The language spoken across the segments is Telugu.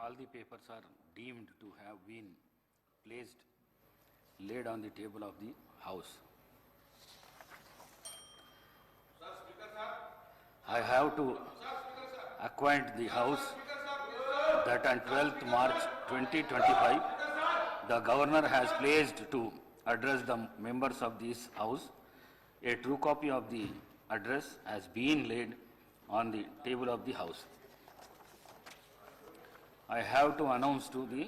all the papers are deemed to have been laid on the table of the House. I have to acquaint the House that on 12th March 2025, the Governor has placed to address the members of this House. A true copy of the address has been laid on the table of the House. I have to announce to the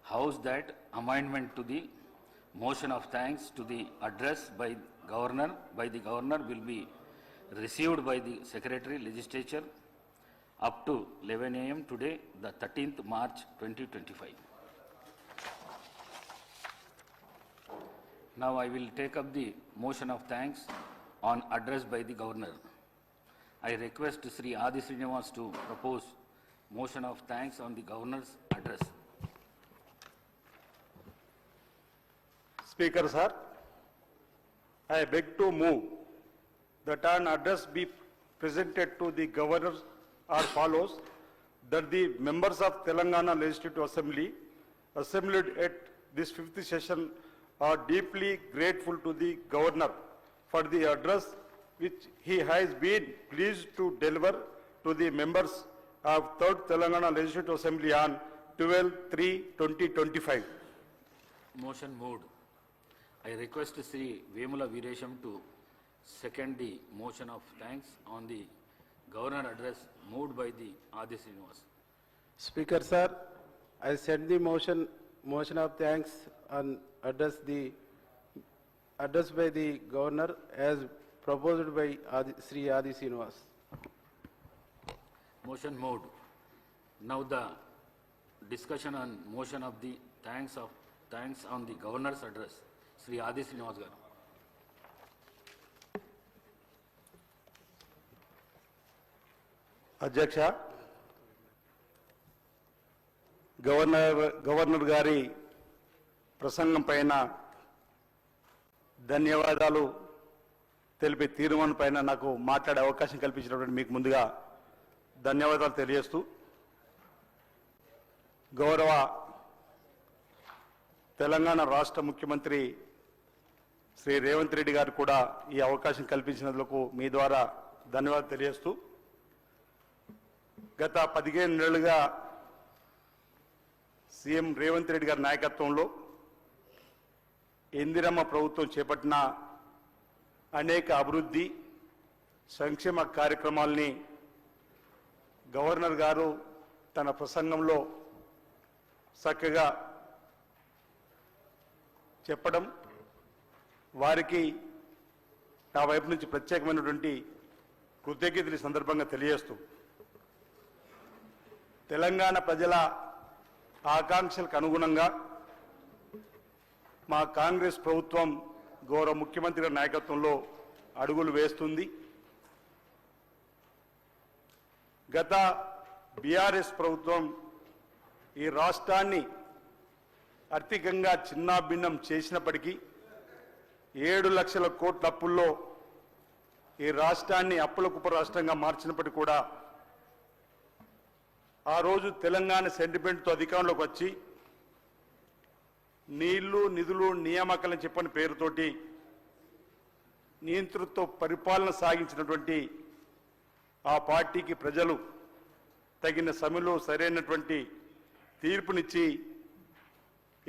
House that amendment to the motion of thanks to the address by the Governor will be received by the Secretary Legislature up to 11 a.m. today, the 13th March 2025. Now I will take up the motion of thanks on address by the Governor. I request Sri Adi Srinivas to propose motion of thanks on the Governor's address. Speaker sir, I beg to move that an address be presented to the Governor as follows: that the members of Telangana Legislative Assembly assembled at this 5th session are deeply grateful to the Governor for the address which he has been pleased to deliver to the members of 3rd Telangana Legislative Assembly on 12/3/2025. Motion moved. I request Sri Vemula Veeresham to second the motion of thanks on the Governor address moved by the Adi Srinivas. Speaker sir, I send the motion of thanks on address by the Governor as proposed by Sri Adi Srinivas. Motion moved. Now the discussion on motion of the thanks on the Governor's address. Sri Adi Srinivas garu. అధ్యక్ష, గవర్నర్ గారి ప్రసంగం పైన ధన్యవాదాలు తెలిపే తీర్మానం పైన నాకు మాట్లాడే అవకాశం కల్పించినటువంటి మీకు ముందుగా ధన్యవాదాలు తెలియజేస్తూ, గౌరవ తెలంగాణ రాష్ట్ర ముఖ్యమంత్రి శ్రీ రేవంత్ రెడ్డి గారు కూడా ఈ అవకాశం కల్పించినందుకు మీ ద్వారా ధన్యవాదాలు తెలియజేస్తూ, గత 15 నెలలుగా సీఎం రేవంత్ రెడ్డి గారి నాయకత్వంలో ఇందిరమ్మ ప్రభుత్వం చేపట్టిన అనేక అభివృద్ధి సంక్షేమ కార్యక్రమాల్ని గవర్నర్ గారు తన ప్రసంగంలో చక్కగా చెప్పడం, వారికి నా వైపు నుంచి ప్రత్యేకమైనటువంటి కృతజ్ఞతలు సందర్భంగా తెలియజేస్తూ, తెలంగాణ ప్రజల ఆకాంక్షలకు అనుగుణంగా మా కాంగ్రెస్ ప్రభుత్వం గౌరవ ముఖ్యమంత్రి గారి నాయకత్వంలో అడుగులు వేస్తుంది. గత బీఆర్ఎస్ ప్రభుత్వం ఈ రాష్ట్రాన్ని ఆర్థికంగా చిన్నాభిన్నం చేసినప్పటికీ 7 లక్షల కోట్ల అప్పుల్లో ఈ రాష్ట్రాన్ని అప్పుల కుప్ప రాష్ట్రంగా మార్చినప్పటికీ కూడా ఆ రోజు తెలంగాణ సెంటిమెంట్తో అధికారంలోకి వచ్చి నీళ్లు నిధులు నియామకాలని చెప్పని పేరుతోటి నియంతృత్వ పరిపాలన సాగించినటువంటి ఆ పార్టీకి ప్రజలు తగిన సమయంలో సరైనటువంటి తీర్పునిచ్చి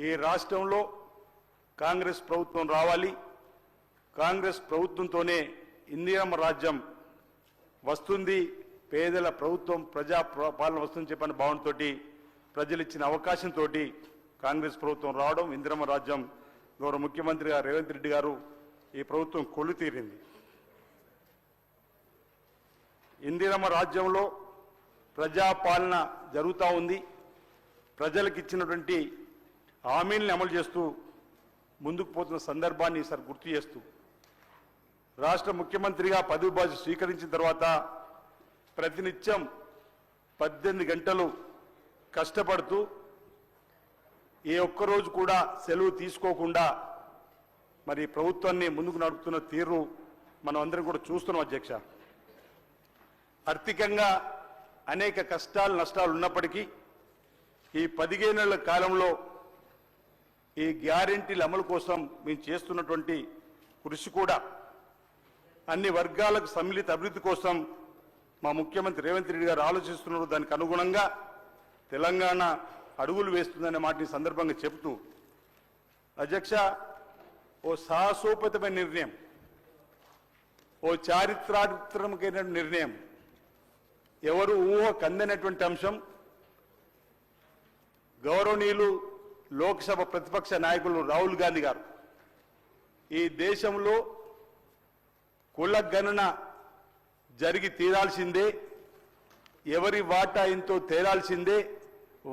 ఈ రాష్ట్రంలో కాంగ్రెస్ ప్రభుత్వం రావాలి, కాంగ్రెస్ ప్రభుత్వంతోనే ఇందిరమ్మ రాజ్యం వస్తుంది, పేదల ప్రభుత్వం ప్రజా పాలన వస్తుందని చెప్పిన భావనతో ప్రజలు ఇచ్చిన అవకాశంతో కాంగ్రెస్ ప్రభుత్వం రావడం, ఇందిరమ్మ రాజ్యం గౌరవ ముఖ్యమంత్రి గారు రేవంత్ రెడ్డి గారు ఈ ప్రభుత్వం కొల్లు తీరింది. ఇందిరమ్మ రాజ్యంలో ప్రజాపాలన జరుగుతూ ఉంది. ప్రజలకు ఇచ్చినటువంటి హామీలను అమలు చేస్తూ ముందుకు పోతున్న సందర్భాన్ని ఈసారి గుర్తు చేస్తూ, రాష్ట్ర ముఖ్యమంత్రిగా పదవి బాధ్యత స్వీకరించిన తర్వాత ప్రతినిత్యం 18 గంటలు కష్టపడుతూ ఏ ఒక్కరోజు కూడా సెలవు తీసుకోకుండా మరి ప్రభుత్వాన్ని ముందుకు నడుపుతున్న తీరు మనం అందరం కూడా చూస్తున్నాం అధ్యక్ష. ఆర్థికంగా అనేక కష్టాలు నష్టాలు ఉన్నప్పటికీ ఈ 15 నెలల కాలంలో ఈ గ్యారెంటీల అమలు కోసం మేము చేస్తున్నటువంటి కృషి కూడా అన్ని వర్గాలకు సమ్మిళిత అభివృద్ధి కోసం మా ముఖ్యమంత్రి రేవంత్ రెడ్డి గారు ఆలోచిస్తున్నారు. దానికి అనుగుణంగా తెలంగాణ అడుగులు వేస్తుందనే మాటని సందర్భంగా చెబుతూ, అధ్యక్ష, ఓ సాహసోపేతమైన నిర్ణయం, ఓ చారిత్రాత్మకమైన నిర్ణయం, ఎవరు ఊహ కందనటువంటి అంశం. గౌరవనీయులు లోక్సభ ప్రతిపక్ష నాయకులు రాహుల్ గాంధీ గారు ఈ దేశంలో కుల గణన జరిగి తీరాల్సిందే, ఎవరి వాటా ఎంతో తేలాల్సిందే,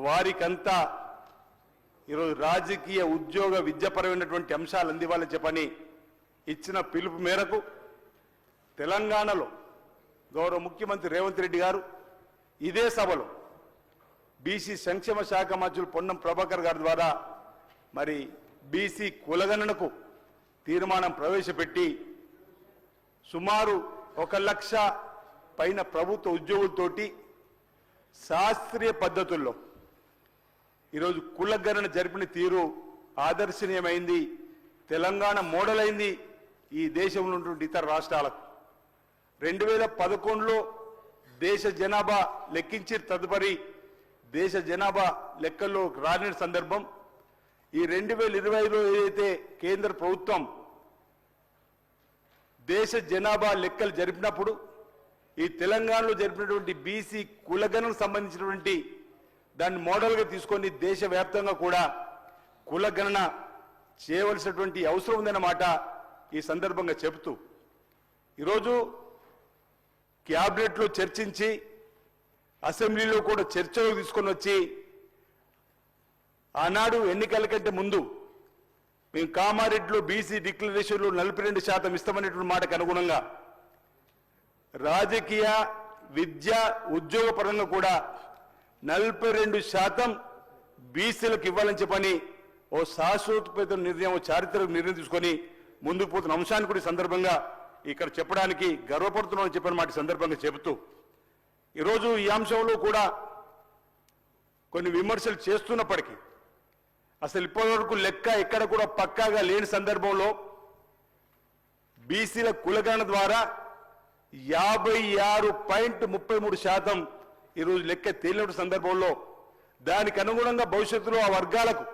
వారికంతా ఈరోజు రాజకీయ ఉద్యోగ విద్యాపరమైనటువంటి అంశాలు అందివ్వాలని చెప్పని ఇచ్చిన పిలుపు మేరకు తెలంగాణలో గౌరవ ముఖ్యమంత్రి రేవంత్ రెడ్డి గారు ఇదే సభలో బీసీ సంక్షేమ శాఖ మంత్రులు పొన్నం ప్రభాకర్ గారి ద్వారా మరి బీసీ కులగణనకు తీర్మానం ప్రవేశపెట్టి సుమారు 1 లక్ష పైన ప్రభుత్వ ఉద్యోగులతోటి శాస్త్రీయ పద్ధతుల్లో ఈరోజు కులగణన జరిపిన తీరు ఆదర్శనీయమైంది. తెలంగాణ మోడల్ అయింది ఈ దేశంలో ఉన్నటువంటి ఇతర రాష్ట్రాలకు. 2011లో దేశ జనాభా లెక్కించి తదుపరి దేశ జనాభా లెక్కల్లో రాని సందర్భం ఈ 2020లో ఏదైతే కేంద్ర ప్రభుత్వం దేశ జనాభా లెక్కలు జరిపినప్పుడు ఈ తెలంగాణలో జరిపినటువంటి బీసీ కులగణనకు సంబంధించినటువంటి దాన్ని మోడల్గా తీసుకొని దేశవ్యాప్తంగా కూడా కులగణన చేయవలసినటువంటి అవసరం ఉందన్నమాట ఈ సందర్భంగా చెబుతూ, ఈరోజు క్యాబినెట్లో చర్చించి అసెంబ్లీలో కూడా చర్చలు తీసుకొని వచ్చి ఆనాడు ఎన్నికల కంటే ముందు మేము కామారెడ్డిలో బీసీ డిక్లరేషన్లో 42% ఇస్తామనేటువంటి మాటకు అనుగుణంగా రాజకీయ విద్య ఉద్యోగ పరంగా కూడా 42% బీసీలకు ఇవ్వాలని చెప్పని ఓ శాశ్వతపేత నిర్ణయం, చారిత్రక నిర్ణయం తీసుకొని ముందుకు పోతున్న అంశాన్ని కూడా ఈ సందర్భంగా ఇక్కడ చెప్పడానికి గర్వపడుతున్నామని చెప్పిన మాట సందర్భంగా చెబుతూ, ఈరోజు ఈ అంశంలో కూడా కొన్ని విమర్శలు చేస్తున్నప్పటికీ అసలు ఇప్పటివరకు లెక్క ఎక్కడ కూడా పక్కాగా లేని సందర్భంలో బీసీల కులగణన ద్వారా 56.33% ఈరోజు లెక్క తేలిన సందర్భంలో దానికి అనుగుణంగా భవిష్యత్తులో ఆ వర్గాలకు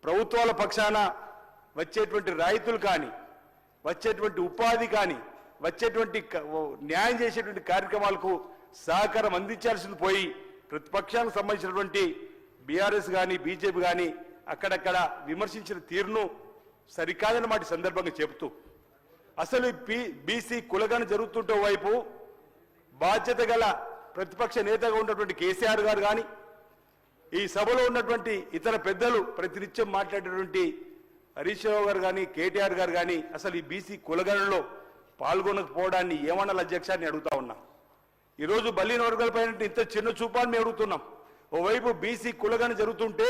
ప్రభుత్వాల పక్షాన వచ్చేటువంటి రాయితీలు కానీ, వచ్చేటువంటి ఉపాధి కానీ, వచ్చేటువంటి న్యాయం చేసేటువంటి కార్యక్రమాలకు సహకారం అందించాల్సింది పోయి ప్రతిపక్షానికి సంబంధించినటువంటి బీఆర్ఎస్ కానీ బీజేపీ కానీ అక్కడక్కడ విమర్శించిన తీరును సరికాదని మాట సందర్భంగా చెబుతూ, అసలు బీసీ కులగణన జరుగుతుంటే వైపు బాధ్యత గల ప్రతిపక్ష నేతగా ఉన్నటువంటి కేసీఆర్ గారు కానీ, ఈ సభలో ఉన్నటువంటి ఇతర పెద్దలు ప్రతినిత్యం మాట్లాడేటువంటి హరీష్ రావు గారు కానీ, కేటీఆర్ గారు కానీ అసలు ఈ బీసీ కులగణనలో పాల్గొనకపోవడాన్ని ఏమన్నా అధ్యక్షాన్ని అడుగుతా ఉన్నా. ఈరోజు బలిన వర్గాలపై ఇంత చిన్న చూపాన్ని అడుగుతున్నాం. ఓవైపు బీసీ కులగణన జరుగుతుంటే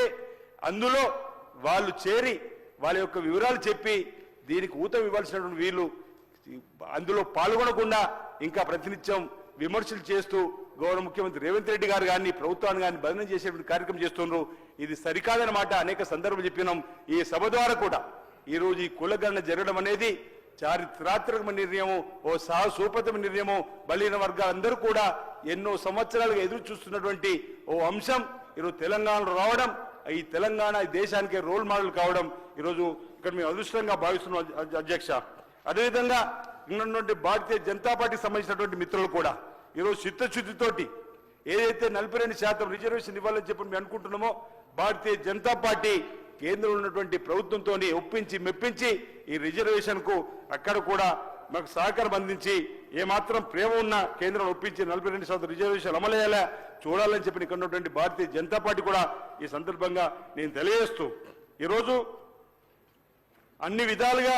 అందులో వాళ్ళు చేరి వాళ్ళ యొక్క వివరాలు చెప్పి దీనికి ఊతం ఇవ్వాల్సినటువంటి వీళ్ళు అందులో పాల్గొనకుండా ఇంకా ప్రతినిత్యం విమర్శలు చేస్తూ గౌరవ ముఖ్యమంత్రి రేవంత్ రెడ్డి గారు కానీ ప్రభుత్వాన్ని కానీ బదనం చేసేటువంటి కార్యక్రమం చేస్తున్నారు. ఇది సరికాదన్నమాట అనేక సందర్భాలు చెప్పినాం. ఈ సభ ద్వారా కూడా ఈరోజు ఈ కులగణన జరగడం అనేది చారిత్రాత్మకమైన నిర్ణయము, ఓ సాహసోపేతమైన నిర్ణయము. బలహీన వర్గాలందరూ కూడా ఎన్నో సంవత్సరాలుగా ఎదురు చూస్తున్నటువంటి ఓ అంశం ఈరోజు తెలంగాణలో రావడం, ఈ తెలంగాణ ఈ దేశానికి రోల్ మోడల్ కావడం ఈరోజు ఇక్కడ మేము అదృష్టంగా భావిస్తున్నాం అధ్యక్ష. అదేవిధంగా ఉన్నటువంటి భారతీయ జనతా పార్టీకి సంబంధించినటువంటి మిత్రులు కూడా ఈరోజు చిత్తశుద్ధితోటి ఏదైతే 42% రిజర్వేషన్ ఇవ్వాలని చెప్పి మేము అనుకుంటున్నామో భారతీయ జనతా పార్టీ కేంద్రంలో ఉన్నటువంటి ప్రభుత్వంతో ఒప్పించి మెప్పించి ఈ రిజర్వేషన్ కు అక్కడ కూడా మాకు సహకారం అందించి ఏమాత్రం ప్రేమ ఉన్న కేంద్రం ఒప్పించి 42% రిజర్వేషన్ అమలయ్యేలా చూడాలని చెప్పి ఇక్కడ ఉన్నటువంటి భారతీయ జనతా పార్టీ కూడా ఈ సందర్భంగా నేను తెలియజేస్తూ, ఈరోజు అన్ని విధాలుగా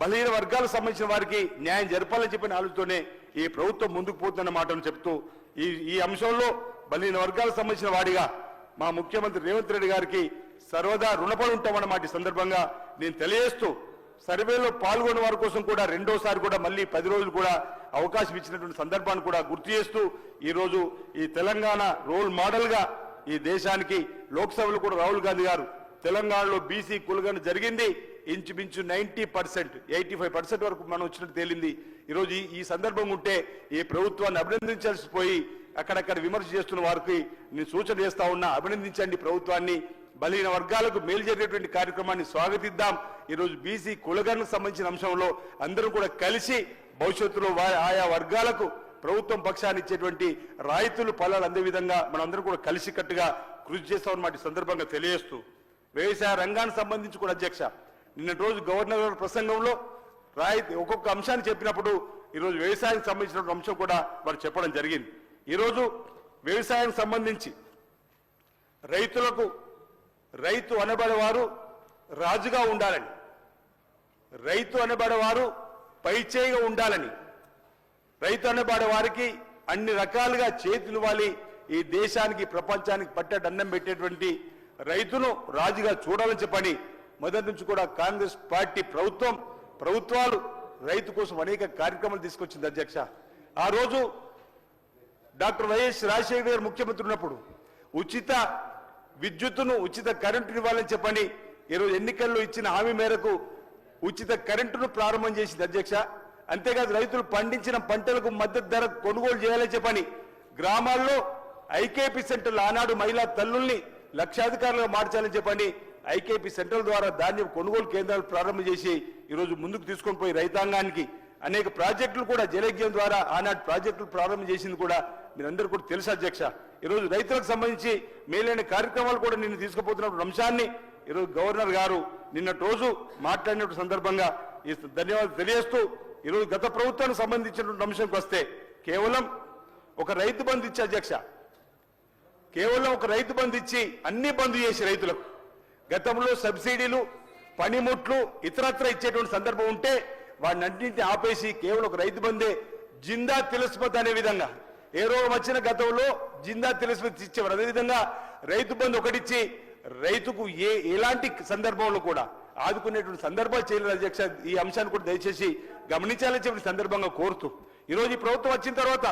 బలహీన వర్గాలకు సంబంధించిన వారికి న్యాయం జరపాలని చెప్పిన ఆలోచనతోనే ఈ ప్రభుత్వం ముందుకు పోతున్న మాటను చెప్తూ ఈ అంశంలో బలహీన వర్గాలకు సంబంధించిన వాడిగా మా ముఖ్యమంత్రి రేవంత్ రెడ్డి గారికి సర్వదా రుణపడి ఉంటామన్న మాట ఈ సందర్భంగా నేను తెలియజేస్తూ, సర్వేలో పాల్గొన్న వారి కోసం కూడా రెండోసారి కూడా మళ్ళీ 10 రోజులు కూడా అవకాశం ఇచ్చినటువంటి సందర్భాన్ని కూడా గుర్తు చేస్తూ ఈరోజు ఈ తెలంగాణ రోల్ మోడల్ గా ఈ దేశానికి లోక్సభలో కూడా రాహుల్ గాంధీ గారు తెలంగాణలో బీసీ కులగన జరిగింది ఇంచుమించు 90%, 85% వరకు మనం వచ్చినట్టు తేలింది. ఈరోజు ఈ సందర్భం ఉంటే ఈ ప్రభుత్వాన్ని అభినందించాల్సి పోయి అక్కడక్కడ విమర్శ చేస్తున్న వారికి నేను సూచన చేస్తా ఉన్నా, అభినందించండి ప్రభుత్వాన్ని. బలహీన వర్గాలకు మేలు జరిగేటువంటి కార్యక్రమాన్ని స్వాగతిద్దాం. ఈరోజు బీసీ కులగణకు సంబంధించిన అంశంలో అందరం కూడా కలిసి భవిష్యత్తులో ఆయా వర్గాలకు ప్రభుత్వం పక్షాన్ని ఇచ్చేటువంటి రాయితీలు ఫలాలు అందే విధంగా మనందరం కూడా కలిసికట్టుగా కృషి చేస్తామన్నమాట ఈ సందర్భంగా తెలియజేస్తూ, వ్యవసాయ రంగానికి సంబంధించి కూడా అధ్యక్ష నిన్నటి రోజు గవర్నర్ గారి ప్రసంగంలో రాయితీ ఒక్కొక్క అంశాన్ని చెప్పినప్పుడు ఈరోజు వ్యవసాయానికి సంబంధించిన అంశం కూడా వారు చెప్పడం జరిగింది. ఈరోజు వ్యవసాయానికి సంబంధించి రైతు అనబడేవారు రాజుగా ఉండాలని, రైతు అనబడేవారు పైచేయిగా ఉండాలని, రైతు అనబడే వారికి అన్ని రకాలుగా చేతునివ్వాలి. ఈ దేశానికి ప్రపంచానికి పట్టడన్నం పెట్టేటువంటి రైతును రాజుగా చూడాలని చెప్పని మొదటి నుంచి కూడా కాంగ్రెస్ పార్టీ ప్రభుత్వాలు రైతు కోసం అనేక కార్యక్రమాలు తీసుకొచ్చింది అధ్యక్ష. ఆ రోజు డాక్టర్ వైఎస్ రాజశేఖర గారు ముఖ్యమంత్రి ఉన్నప్పుడు ఉచిత విద్యుత్తును ఉచిత కరెంటును ఇవ్వాలని చెప్పని ఈరోజు ఎన్నికల్లో ఇచ్చిన హామీ మేరకు ఉచిత కరెంటును ప్రారంభం చేసింది అధ్యక్ష. అంతేకాదు రైతులు పండించిన పంటలకు మద్దతు ధర కొనుగోలు చేయాలని చెప్పని గ్రామాల్లో ఐకేపీ సెంటర్లు ఆనాడు మహిళా తల్లుల్ని లక్షాధికారులుగా మార్చాలని చెప్పని ఐకేపీ సెంటర్ల ద్వారా ధాన్యం కొనుగోలు కేంద్రాలు ప్రారంభం చేసి ఈరోజు ముందుకు తీసుకొని పోయి రైతాంగానికి అనేక ప్రాజెక్టులు కూడా జలయజ్ఞం ద్వారా ఆనాటి ప్రాజెక్టులు ప్రారంభం చేసింది కూడా మీరందరూ కూడా తెలుసు అధ్యక్ష. ఈరోజు రైతులకు సంబంధించి మేలైన కార్యక్రమాలు కూడా నిన్ను తీసుకుపోతున్న అంశాన్ని ఈరోజు గవర్నర్ గారు నిన్నటి రోజు మాట్లాడిన సందర్భంగా ఈ ధన్యవాదాలు తెలియజేస్తూ, ఈరోజు గత ప్రభుత్వానికి సంబంధించినటువంటి అంశంకి వస్తే కేవలం ఒక రైతు బంధు ఇచ్చి అధ్యక్ష, కేవలం ఒక రైతు బంధు ఇచ్చి అన్ని బంధు చేసి రైతులకు గతంలో సబ్సిడీలు పనిముట్లు ఇతరత్ర ఇచ్చేటువంటి సందర్భం ఉంటే వాడిని అన్నింటినీ ఆపేసి కేవలం ఒక రైతు బందే జిందా తిలస్మత్ అనే విధంగా ఏ రోగం వచ్చిన గతంలో జిందా తిలస్మత్ ఇచ్చేవారు. అదేవిధంగా రైతు బంధు ఒకటిచ్చి రైతుకు ఎలాంటి సందర్భంలో కూడా ఆదుకునేటువంటి సందర్భాలు చేయలేదు అధ్యక్ష. ఈ అంశాన్ని కూడా దయచేసి గమనించాలని చెప్పిన సందర్భంగా కోరుతూ, ఈరోజు ఈ ప్రభుత్వం వచ్చిన తర్వాత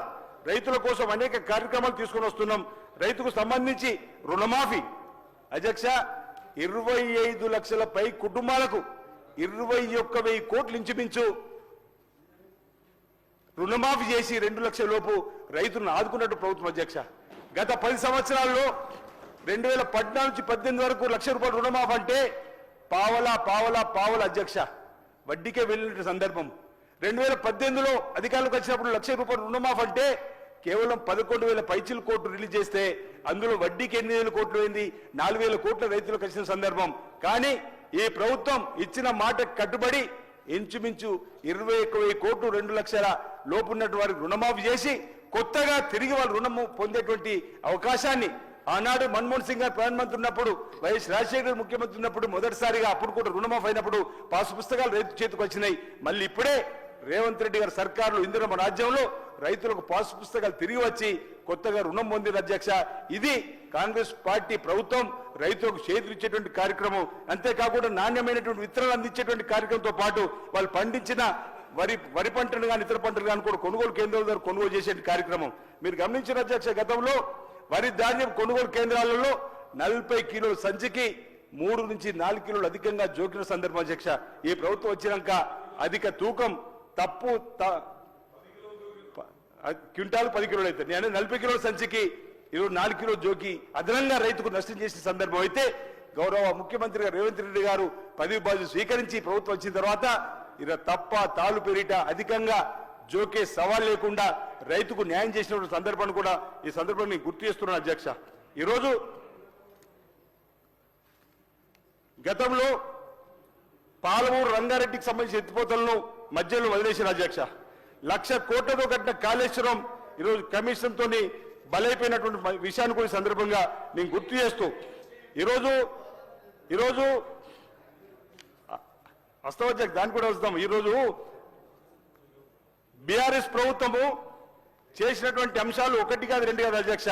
రైతుల కోసం అనేక కార్యక్రమాలు తీసుకొని వస్తున్నాం. రైతుకు సంబంధించి రుణమాఫీ అధ్యక్ష 25 లక్షల పై కుటుంబాలకు 21,000 కోట్లు ఇంచుమించు రుణమాఫీ చేసి 2 లక్షల లోపు రైతులను ఆదుకున్నట్టు ప్రభుత్వం అధ్యక్ష. గత 10 సంవత్సరాల్లో 2014 నుంచి 18 వరకు ₹1,00,000 రుణమాఫీ అంటే పావలా అధ్యక్ష వడ్డీకే వెళ్ళిన సందర్భం. 2018లో అధికారులకు వచ్చినప్పుడు ₹1,00,000 రుణమాఫీ అంటే కేవలం 11,000 పైచిలు కోట్లు రిలీజ్ చేస్తే అందులో వడ్డీకి 8,000 కోట్లు అయింది, 4,000 కోట్ల రైతులకు వచ్చిన సందర్భం. కానీ ఈ ప్రభుత్వం ఇచ్చిన మాట కట్టుబడి ఇంచుమించు 21,000 కోట్లు 2 లక్షల లోపు ఉన్నటువంటి వారికి రుణమాఫీ చేసి కొత్తగా తిరిగి వాళ్ళు రుణము పొందేటువంటి అవకాశాన్ని ఆనాడు మన్మోహన్ సింగ్ గారు ప్రధానమంత్రి ఉన్నప్పుడు, వైఎస్ రాజశేఖర్ ముఖ్యమంత్రి ఉన్నప్పుడు మొదటిసారిగా అప్పుడు కూడా రుణమాఫీ అయినప్పుడు పాసు పుస్తకాలు రైతు చేతికి వచ్చినాయి. మళ్ళీ ఇప్పుడే రేవంత్ రెడ్డి గారి సర్కారులో ఇందిరమ్మ రాజ్యంలో రైతులకు పాసు పుస్తకాలు తిరిగి వచ్చి కొత్తగా రుణం పొందిన అధ్యక్ష. ఇది కాంగ్రెస్ పార్టీ ప్రభుత్వం రైతులకు చేతులిచ్చేటువంటి కార్యక్రమం. అంతేకాకుండా నాణ్యమైనటువంటి విత్తనాలు అందించేటువంటి కార్యక్రమంతో పాటు వాళ్ళు పండించిన వరి పంటలు కానీ ఇతర పంటలు కానీ కూడా కొనుగోలు కేంద్రాల ద్వారా కొనుగోలు చేసే కార్యక్రమం మీరు గమనించిన అధ్యక్ష. గతంలో వరి ధాన్యం కొనుగోలు కేంద్రాలలో 40 కిలోల సంచికి 3 నుంచి 4 కిలోలు అధికంగా జోకిన సందర్భం అధ్యక్ష. ఈ ప్రభుత్వం వచ్చినాక అధిక తూకం తప్పు క్వింటాలు 10 కిలోలు అయితే నేను 40 కిలోల సంచికి 4 కిలోలు జోకి అదనంగా రైతుకు నష్టం చేసిన సందర్భం అయితే గౌరవ ముఖ్యమంత్రి గారు రేవంత్ రెడ్డి గారు పదవి బాధ్యత స్వీకరించి ప్రభుత్వం వచ్చిన తర్వాత ఇలా తప్ప తాళ్ళు పెరిట అధికంగా జోకే సవాల్ లేకుండా రైతుకు న్యాయం చేసిన సందర్భాన్ని కూడా ఈ సందర్భాన్ని గుర్తు చేస్తున్నాను అధ్యక్ష. ఈరోజు గతంలో పాలమూరు రంగారెడ్డికి సంబంధించిన ఎత్తిపోతలను మధ్యలో వదిలేసిన అధ్యక్ష. 1,00,000 కోట్లతో కట్టిన కాళేశ్వరం ఈరోజు కమిషన్తో బలైపోయినటువంటి విషయాన్ని కూడా సందర్భంగా నేను గుర్తు చేస్తూ ఈరోజు అస్తవధ్యక్ష దాన్ని కూడా వస్తాం. ఈరోజు బీఆర్ఎస్ ప్రభుత్వము చేసినటువంటి అంశాలు 1 కాదు 2 కాదు అధ్యక్ష,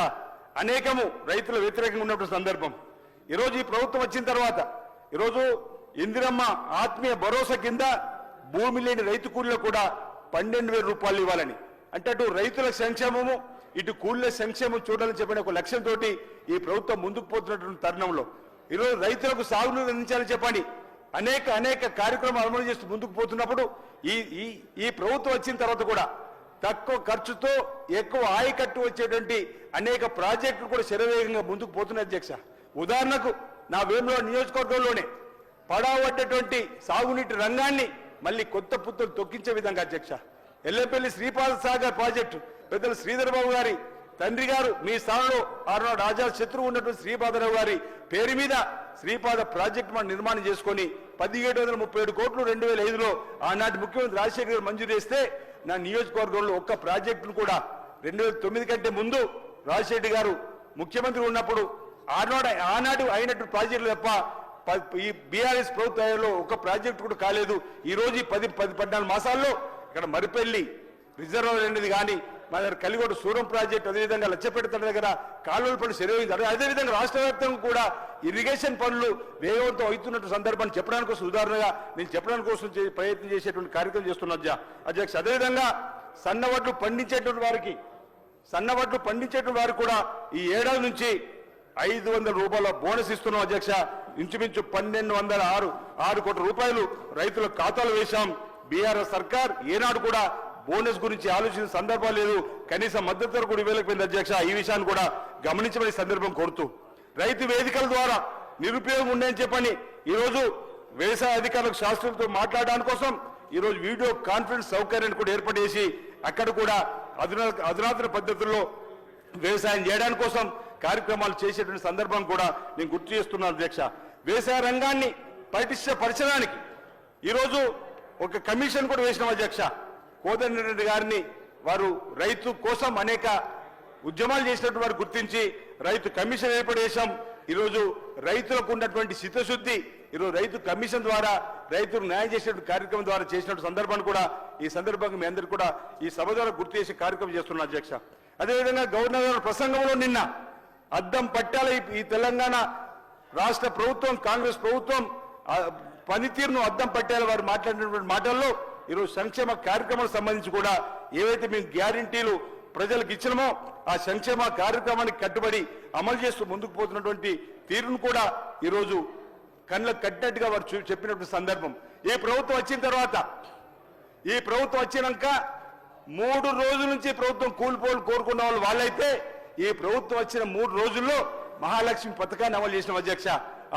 అనేకము రైతుల వ్యతిరేకంగా ఉన్నటువంటి సందర్భం. ఈరోజు ఈ ప్రభుత్వం వచ్చిన తర్వాత ఈరోజు ఇందిరమ్మ ఆత్మీయ భరోసా కింద భూమి లేని రైతు కూలీలకు కూడా 12,000 రూపాయలు ఇవ్వాలని అంటే అటు రైతుల సంక్షేమము ఇటు కూలీల సంక్షేమం చూడాలని చెప్పిన ఒక లక్ష్యంతో ఈ ప్రభుత్వం ముందుకు పోతున్నటువంటి తరుణంలో ఈరోజు రైతులకు సాగునీరు అందించాలని చెప్పండి అనేక కార్యక్రమాలు అమలు చేస్తూ ముందుకు పోతున్నప్పుడు ఈ ప్రభుత్వం వచ్చిన తర్వాత కూడా తక్కువ ఖర్చుతో ఎక్కువ ఆయకట్టు వచ్చేటువంటి అనేక ప్రాజెక్టులు కూడా శరవేగంగా ముందుకు పోతున్నాయి అధ్యక్ష. ఉదాహరణకు నా వేములవాడ నియోజకవర్గంలోనే పడవబడ్డటువంటి సాగునీటి రంగాన్ని మళ్ళీ కొత్త పుత్తలు తొక్కించే విధంగా అధ్యక్ష ఎల్లంపల్లి శ్రీపాద సాగర్ ప్రాజెక్టు పెద్దలు శ్రీధర్ బాబు గారి తండ్రి గారు మీ స్థానంలో ఆనాడు ఆజాద్ శత్రువు ఉన్నటువంటి శ్రీపాదరావు గారి పేరు మీద శ్రీపాద ప్రాజెక్టు మనం నిర్మాణం చేసుకొని 1737 కోట్లు 2005లో ఆనాటి ముఖ్యమంత్రి రాజశేఖర్ గారు మంజూరు చేస్తే నా నియోజకవర్గంలో ఒక్క ప్రాజెక్టును కూడా 2009 కంటే ముందు రాజశేఖర్ గారు ముఖ్యమంత్రి ఉన్నప్పుడు ఆనాడు అయినట్టు ప్రాజెక్టులు తప్ప ఈ బీఆర్ఎస్ ప్రభుత్వంలో ఒక ప్రాజెక్టు కూడా కాలేదు. ఈ రోజు 14 మాసాల్లో ఇక్కడ మరిపెల్లి రిజర్వాయర్ అనేది కానీ మా దగ్గర కలిగొడ సూరం ప్రాజెక్టు అదేవిధంగా లచ్చపేట దగ్గర కాలువల పనులు శరవేగింది. అదేవిధంగా రాష్ట్ర వ్యాప్తంగా కూడా ఇరిగేషన్ పనులు వేగవంతం అవుతున్నట్టు సందర్భాన్ని చెప్పడానికి కోసం ఉదాహరణగా నేను చెప్పడానికి కోసం ప్రయత్నం చేసేటువంటి కార్యక్రమం చేస్తున్నా అధ్యక్ష. అదేవిధంగా సన్నవడ్లు పండించేటువంటి వారికి కూడా ఈ ఏడాది నుంచి 500 రూపాయల బోనస్ ఇస్తున్నాం అధ్యక్ష. ఇంచుమించు 1206 కోట్ల రూపాయలు రైతుల ఖాతాలు వేశాం. బీఆర్ఎస్ సర్కార్ ఏనాడు కూడా బోనస్ గురించి ఆలోచించిన సందర్భం లేదు. కనీసం మద్దతు ధర కూడా ఇవ్వలేకపోయింది అధ్యక్ష. ఈ విషయాన్ని కూడా గమనించమని సందర్భం కోరుతూ రైతు వేదికల ద్వారా నిరుపయోగం ఉండని చెప్పని ఈరోజు వ్యవసాయ అధికారులకు శాస్త్రులతో మాట్లాడడానికి కోసం ఈరోజు వీడియో కాన్ఫరెన్స్ సౌకర్యాన్ని కూడా ఏర్పాటు చేసి అక్కడ కూడా అధునాతన పద్ధతుల్లో వ్యవసాయం చేయడానికి కోసం కార్యక్రమాలు చేసేటువంటి సందర్భం కూడా నేను గుర్తు చేస్తున్నాను అధ్యక్ష. వ్యవసాయ రంగాన్ని పటిష్టపరచడానికి ఈరోజు ఒక కమిషన్ కూడా వేసినాం అధ్యక్ష. కోదండరెడ్డి గారిని వారు రైతు కోసం అనేక ఉద్యమాలు చేసినట్టు వారు గుర్తించి రైతు కమిషన్ ఏర్పాటు చేశాం. ఈరోజు రైతులకు ఉన్నటువంటి చిత్తశుద్ధి ఈరోజు రైతు కమిషన్ ద్వారా రైతులు న్యాయం చేసేటువంటి కార్యక్రమం ద్వారా చేసినట్టు సందర్భాన్ని కూడా ఈ సందర్భంగా మీ అందరికీ కూడా ఈ సభ ద్వారా గుర్తు చేసే కార్యక్రమం చేస్తున్నా అధ్యక్ష. అదేవిధంగా గవర్నర్ గారి ప్రసంగంలో నిన్న అద్దం పట్టాల ఈ తెలంగాణ రాష్ట్ర ప్రభుత్వం కాంగ్రెస్ ప్రభుత్వం పనితీరును అద్దం పట్టాల వారు మాట్లాడినటువంటి మాటల్లో ఈరోజు సంక్షేమ కార్యక్రమాలకు సంబంధించి కూడా ఏవైతే మేము గ్యారంటీలు ప్రజలకు ఇచ్చినామో ఆ సంక్షేమ కార్యక్రమానికి కట్టుబడి అమలు చేస్తూ ముందుకు పోతున్నటువంటి తీరును కూడా ఈరోజు కళ్ళకు కట్టినట్టుగా వారు చెప్పినటువంటి సందర్భం. ఈ ప్రభుత్వం వచ్చిన తర్వాత ఈ ప్రభుత్వం వచ్చినాక 3 రోజుల నుంచి ప్రభుత్వం కోరుకున్న వాళ్ళైతే ఈ ప్రభుత్వం వచ్చిన 3 రోజుల్లో మహాలక్ష్మి పథకాన్ని అమలు చేసిన అధ్యక్ష.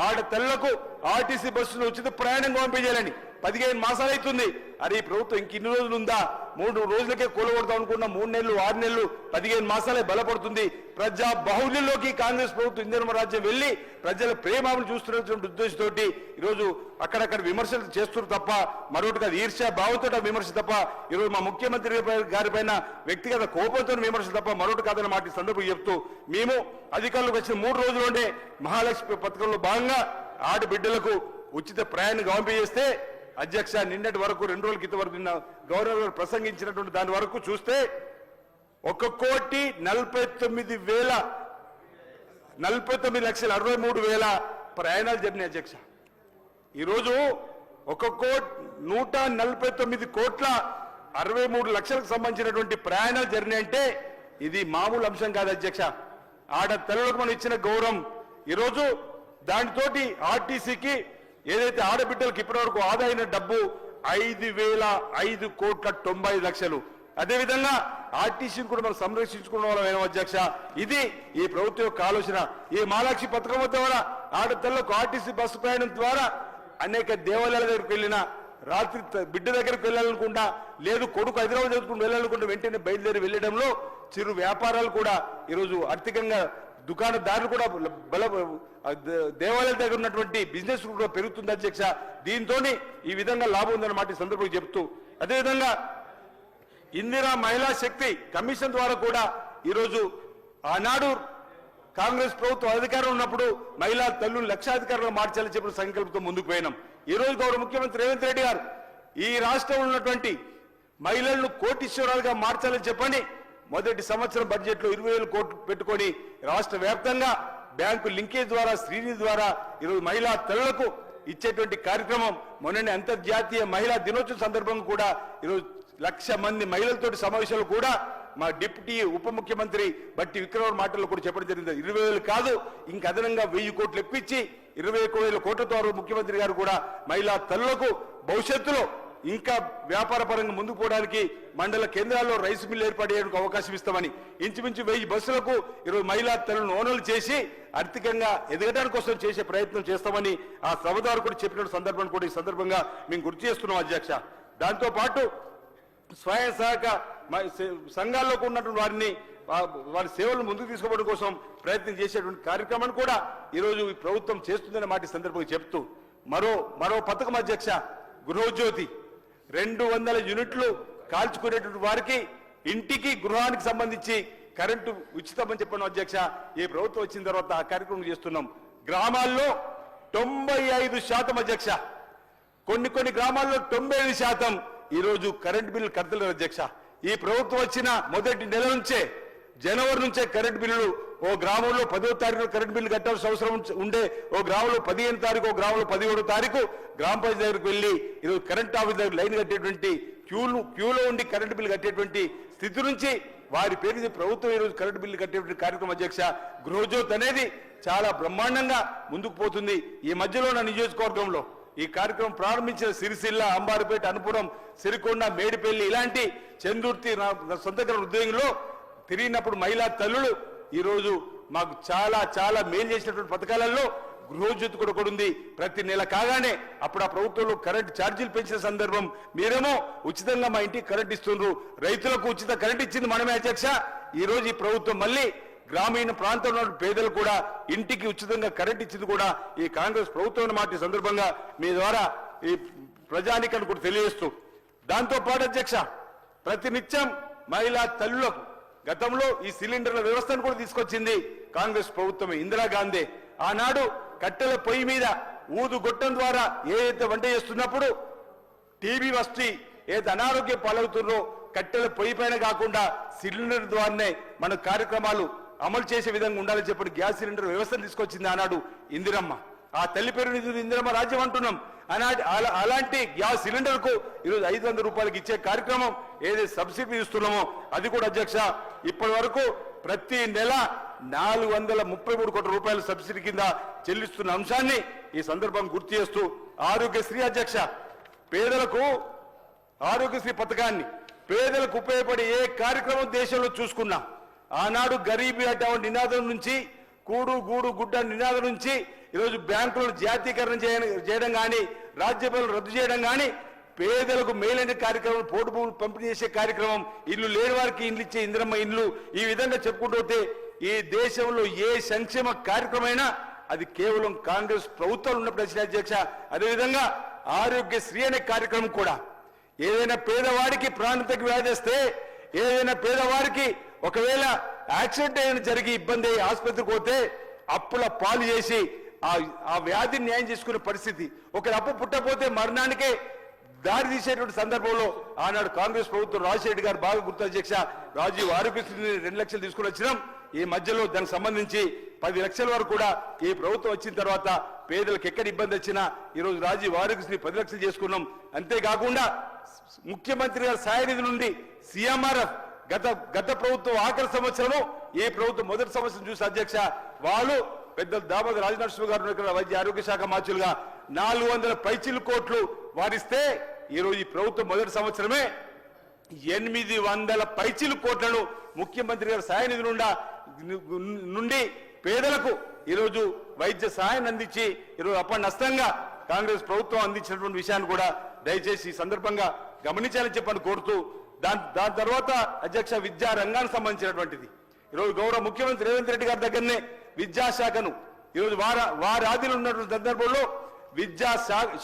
ఆడతల్లకు ఆర్టీసీ బస్సులో ఉచిత ప్రయాణం పంపించాలని 15 మాసాలు అవుతుంది. అరే ఈ ప్రభుత్వం ఇంకిన్ని రోజులు ఉందా? 3 రోజులకే కూలగొడతాం అనుకున్న 3 నెలలు 6 నెలలు 15 మాసాలే బలపడుతుంది. ప్రజా బాహుళ్యంలోకి కాంగ్రెస్ ప్రభుత్వం ఇందిరమ్మ రాజ్యం వెళ్లి ప్రజల ప్రేమను చూస్తున్నటువంటి ఉద్దేశంతో ఈరోజు అక్కడక్కడ విమర్శలు చేస్తున్నారు తప్ప మరొకటి కాదు. ఈర్ష్యా భావంతో విమర్శ తప్ప ఈరోజు మా ముఖ్యమంత్రి గారి పైన వ్యక్తిగత కోపంతో విమర్శ తప్ప మరొకటి కాదని మాట సందర్భం చెప్తూ మేము అధికారులకు వచ్చిన 3 రోజుల్లోనే మహాలక్ష్మి పథకంలో భాగంగా ఆడబిడ్డలకు ఉచిత ప్రయాణం పంపించేస్తే అధ్యక్ష నిన్నటి వరకు 2 రోజుల క్రితం వరకు నిన్న గవర్నర్ గారు ప్రసంగించినటువంటి దాని వరకు చూస్తే 1,49,63,000 ప్రయాణాలు జరిగినాయి అధ్యక్ష. ఈరోజు 1,149 కోట్ల 63 లక్షలకు సంబంధించినటువంటి ప్రయాణాలు జరిగినాయంటే ఇది మామూలు అంశం కాదు అధ్యక్ష. ఆడపిల్లలకు మనం ఇచ్చిన గౌరవం ఈరోజు దానితోటి ఆర్టీసీకి ఏదైతే ఆడబిడ్డలకు ఇప్పటివరకు ఆదా అయిన డబ్బు 5,05,90,00,000. అదేవిధంగా ఆర్టీసీని కూడా మనం సంరక్షించుకున్న వాళ్ళం అధ్యక్ష. ఇది ఈ ప్రభుత్వం యొక్క ఆలోచన. ఈ మహాలక్ష్మి పథకం ద్వారా ఆడపిల్లలకు ఆర్టీసీ బస్సు ప్రయాణం ద్వారా అనేక దేవాలయాల దగ్గరికి వెళ్ళిన రాత్రి బిడ్డ దగ్గరికి వెళ్ళాలనుకుంటా లేదు కొడుకు హైదరాబాద్ చదువుకుంటూ వెళ్ళాలనుకుంటా వెంటనే బయలుదేరి వెళ్ళడంలో చిరు వ్యాపారాలు కూడా ఈరోజు ఆర్థికంగా దుకాణదారులు కూడా దేవాలయాల దగ్గర ఉన్నటువంటి బిజినెస్ కూడా పెరుగుతుంది అధ్యక్ష. దీంతో ఈ విధంగా లాభం ఉందన్నమాట ఈ సందర్భంగా చెప్తూ అదేవిధంగా ఇందిరా మహిళా శక్తి కమిషన్ ద్వారా కూడా ఈరోజు ఆనాడు కాంగ్రెస్ ప్రభుత్వం అధికారం ఉన్నప్పుడు మహిళా తల్లులు లక్షాధికారులు మార్చాలని చెప్పిన సంకల్పంతో ముందుకు పోయినాం. ఈ రోజు గౌరవ ముఖ్యమంత్రి రేవంత్ రెడ్డి గారు ఈ రాష్ట్రంలో ఉన్నటువంటి మహిళలను కోటీశ్వరాలుగా మార్చాలని చెప్పని మొదటి సంవత్సరం బడ్జెట్ లో 20,000 కోట్లు పెట్టుకొని రాష్ట్ర వ్యాప్తంగా బ్యాంకు లింకేజ్ ద్వారా శ్రీనిధి ద్వారా ఈరోజు మహిళా తల్లులకు ఇచ్చేటువంటి కార్యక్రమం మొన్ననే అంతర్జాతీయ మహిళా దినోత్సవం సందర్భంగా కూడా ఈరోజు 1,00,000 మంది మహిళలతోటి సమావేశాలు కూడా మా డిప్యూటీ ఉప ముఖ్యమంత్రి బట్టి విక్రమ్ మాటల్లో కూడా చెప్పడం జరిగింది. 20,000 కాదు, ఇంక అదనంగా 1000 కోట్లు ఇప్పించి 21,000 కోట్లతో ముఖ్యమంత్రి గారు కూడా మహిళా తల్లులకు భవిష్యత్తులో ఇంకా వ్యాపార పరంగా ముందుకు పోవడానికి మండల కేంద్రాల్లో రైస్ మిల్ ఏర్పాటు చేయడానికి అవకాశం ఇస్తామని, ఇంచుమించు 1000 బస్సులకు ఈరోజు మహిళా తల్లులను ఓనర్లు చేసి ఆర్థికంగా ఎదగడానికి కోసం చేసే ప్రయత్నం చేస్తామని ఆ సభదారు కూడా చెప్పిన సందర్భాన్ని కూడా ఈ సందర్భంగా మేము గుర్తు చేస్తున్నాం అధ్యక్ష. దాంతో పాటు స్వయం సహాయక సంఘాల్లోకి ఉన్నటువంటి వారిని వారి సేవలను ముందుకు తీసుకోవడం కోసం ప్రయత్నం చేసేటువంటి కార్యక్రమాన్ని కూడా ఈరోజు ఈ ప్రభుత్వం చేస్తుందనే మాట ఈ సందర్భంగా చెప్తూ మరో పథకం అధ్యక్ష, గృహజ్యోతి 200 యూనిట్లు కాల్చుకునేటువంటి వారికి ఇంటికి గృహానికి సంబంధించి కరెంటు ఉచితమని చెప్పాను అధ్యక్ష. ఈ ప్రభుత్వం వచ్చిన తర్వాత ఆ కార్యక్రమం చేస్తున్నాం. గ్రామాల్లో 95% అధ్యక్ష, కొన్ని గ్రామాల్లో 95% ఈరోజు కరెంట్ బిల్లు కడతలేరు అధ్యక్ష. ఈ ప్రభుత్వం వచ్చిన మొదటి నెల నుంచే, జనవరి నుంచే కరెంట్ బిల్లులు ఓ గ్రామంలో 10వ తారీఖు కరెంట్ బిల్లు కట్టాల్సిన అవసరం ఉండే, ఓ గ్రామంలో 15వ తారీఖు, ఓ గ్రామంలో 17వ తారీఖు గ్రామ పంచాయతీ దగ్గరికి వెళ్లి ఈరోజు కరెంట్ ఆఫీస్ దగ్గర లైన్ కట్టేటువంటి క్యూలో ఉండి కరెంట్ బిల్లు కట్టేటువంటి స్థితి నుంచి వారి పేరు ప్రభుత్వం ఈరోజు కరెంట్ బిల్లు కట్టేటువంటి కార్యక్రమం అధ్యక్ష. గృహజ్యోతి అనేది చాలా బ్రహ్మాండంగా ముందుకు పోతుంది. ఈ మధ్యలో నా నియోజకవర్గంలో ఈ కార్యక్రమం ప్రారంభించిన సిరిసిల్ల, అంబారిపేట, అనుపురం, సిరికొండ, మేడిపల్లి ఇలాంటి చందుర్తి నా సొంత ఉద్యోగంలో తిరిగినప్పుడు మహిళా తల్లులు ఈరోజు మాకు చాలా మేలు చేసినటువంటి పథకాలలో గృహజ్యోతి కూడా ఉంది. ప్రతి నెల కాగానే అప్పుడు ఆ ప్రభుత్వంలో కరెంట్ ఛార్జీలు పెంచిన సందర్భం, మీరేమో ఉచితంగా మా ఇంటికి కరెంట్ ఇస్తున్నారు, రైతులకు ఉచిత కరెంట్ ఇచ్చింది మనమే అధ్యక్ష. ఈ రోజు ఈ ప్రభుత్వం మళ్ళీ గ్రామీణ ప్రాంతంలో పేదలు కూడా ఇంటికి ఉచితంగా కరెంట్ ఇచ్చింది కూడా ఈ కాంగ్రెస్ ప్రభుత్వం మాట సందర్భంగా మీ ద్వారా ఈ ప్రజానికాన్ని కూడా తెలియజేస్తూ, దాంతో పాటు అధ్యక్ష ప్రతినిత్యం మహిళా తల్లులకు గతంలో ఈ సిలిండర్ల వ్యవస్థను కూడా తీసుకొచ్చింది కాంగ్రెస్ ప్రభుత్వమే, ఇందిరాగాంధీ. ఆనాడు కట్టెల పొయ్యి మీద ఊదు గొట్టం ద్వారా ఏదైతే వంట చేస్తున్నప్పుడు టీబీ వస్తే ఏదైతే అనారోగ్యం పాలవుతుందో కట్టెల పొయ్యి పైన కాకుండా సిలిండర్ ద్వారానే మన కార్యక్రమాలు అమలు చేసే విధంగా ఉండాలని చెప్పి గ్యాస్ సిలిండర్ వ్యవస్థను తీసుకొచ్చింది ఆనాడు ఇందిరమ్మ. ఆ తల్లి పేరు ఇందిరమ్మ రాజ్యం అంటున్నాం. అలాంటి గ్యాస్ సిలిండర్ కు ఈరోజు 500 రూపాయలకి ఇచ్చే కార్యక్రమం ఏదైతే సబ్సిడీ ఇస్తున్నామో అది కూడా అధ్యక్ష ఇప్పటి వరకు ప్రతి నెల 433 కోట్ల రూపాయల సబ్సిడీ కింద చెల్లిస్తున్న అంశాన్ని ఈ సందర్భం గుర్తు చేస్తూ, ఆరోగ్యశ్రీ అధ్యక్ష పేదలకు ఆరోగ్యశ్రీ పథకాన్ని పేదలకు ఉపయోగపడే ఏ కార్యక్రమం దేశంలో చూసుకున్నా ఆనాడు గరీబీ హఠావో నినాదం నుంచి కూడు గూడు గుడ్డ నినాదం నుంచి ఈరోజు బ్యాంకులను జాతీకరణ చేయడం కానీ రాజ్యపాలన రద్దు చేయడం కానీ పేదలకు మేలైన కార్యక్రమం పోటు భూములు పంపిణీ చేసే కార్యక్రమం ఇల్లు లేని వారికి ఇల్లు ఇచ్చే ఇందిరమ్మ ఇల్లు ఈ విధంగా చెప్పుకుంటూ పోతే ఈ దేశంలో ఏ సంక్షేమ కార్యక్రమైనా అది కేవలం కాంగ్రెస్ ప్రభుత్వం ఉన్నప్పుడు అధ్యక్ష. అదేవిధంగా ఆరోగ్యశ్రీ అనే కార్యక్రమం కూడా ఏదైనా పేదవాడికి ప్రాణాంతక వ్యాధి వస్తే ఏదైనా పేదవాడికి ఒకవేళ యాక్సిడెంట్ అయిన జరిగి ఇబ్బంది అయ్యి ఆసుపత్రికి పోతే అప్పుల పాలు చేసి ఆ వ్యాధిని న్యాయం చేసుకునే పరిస్థితి, ఒకరి అప్పు పుట్టపోతే మరణానికే దారి తీసేటువంటి సందర్భంలో ఆనాడు కాంగ్రెస్ ప్రభుత్వం రాజశేఖర్ గారు బాగా గుర్తు అధ్యక్ష రాజీవ్ ఆరోగ్యశ్రీని 2 లక్షలు తీసుకుని వచ్చినాం. ఈ మధ్యలో దానికి సంబంధించి 10 లక్షల వరకు కూడా ఈ ప్రభుత్వం వచ్చిన తర్వాత పేదలకు ఎక్కడ ఇబ్బంది వచ్చినా ఈరోజు రాజీవ్ ఆరోగ్యశ్రీ 10 లక్షలు చేసుకున్నాం. అంతేకాకుండా ముఖ్యమంత్రి గారి సాయ నిధి నుండి సిఎంఆర్ఎఫ్ గత ప్రభుత్వం ఆఖరి సంవత్సరము ఈ ప్రభుత్వం మొదటి సంవత్సరం చూసి అధ్యక్ష వాళ్ళు పెద్ద దామోదర్ రాజనరసింహ గారు వైద్య ఆరోగ్య శాఖ మార్చులుగా 400 పైచిలు కోట్లు వారిస్తే ఈరోజు ఈ ప్రభుత్వం మొదటి సంవత్సరమే 800 పైచిలు కోట్లను ముఖ్యమంత్రి గారి సాయ నిధి నుండి పేదలకు ఈరోజు వైద్య సహాయాన్ని అందించి ఈరోజు అపనష్టంగా కాంగ్రెస్ ప్రభుత్వం అందించినటువంటి విషయాన్ని కూడా దయచేసి ఈ సందర్భంగా గమనించాలని చెప్పని కోరుతూ దాని తర్వాత అధ్యక్ష విద్యా రంగానికి సంబంధించినటువంటిది ఈరోజు గౌరవ ముఖ్యమంత్రి రేవంత్ రెడ్డి గారి దగ్గరనే విద్యాశాఖను ఈరోజు వారి ఆధీనంలో ఉన్నటువంటి సందర్భంలో విద్యా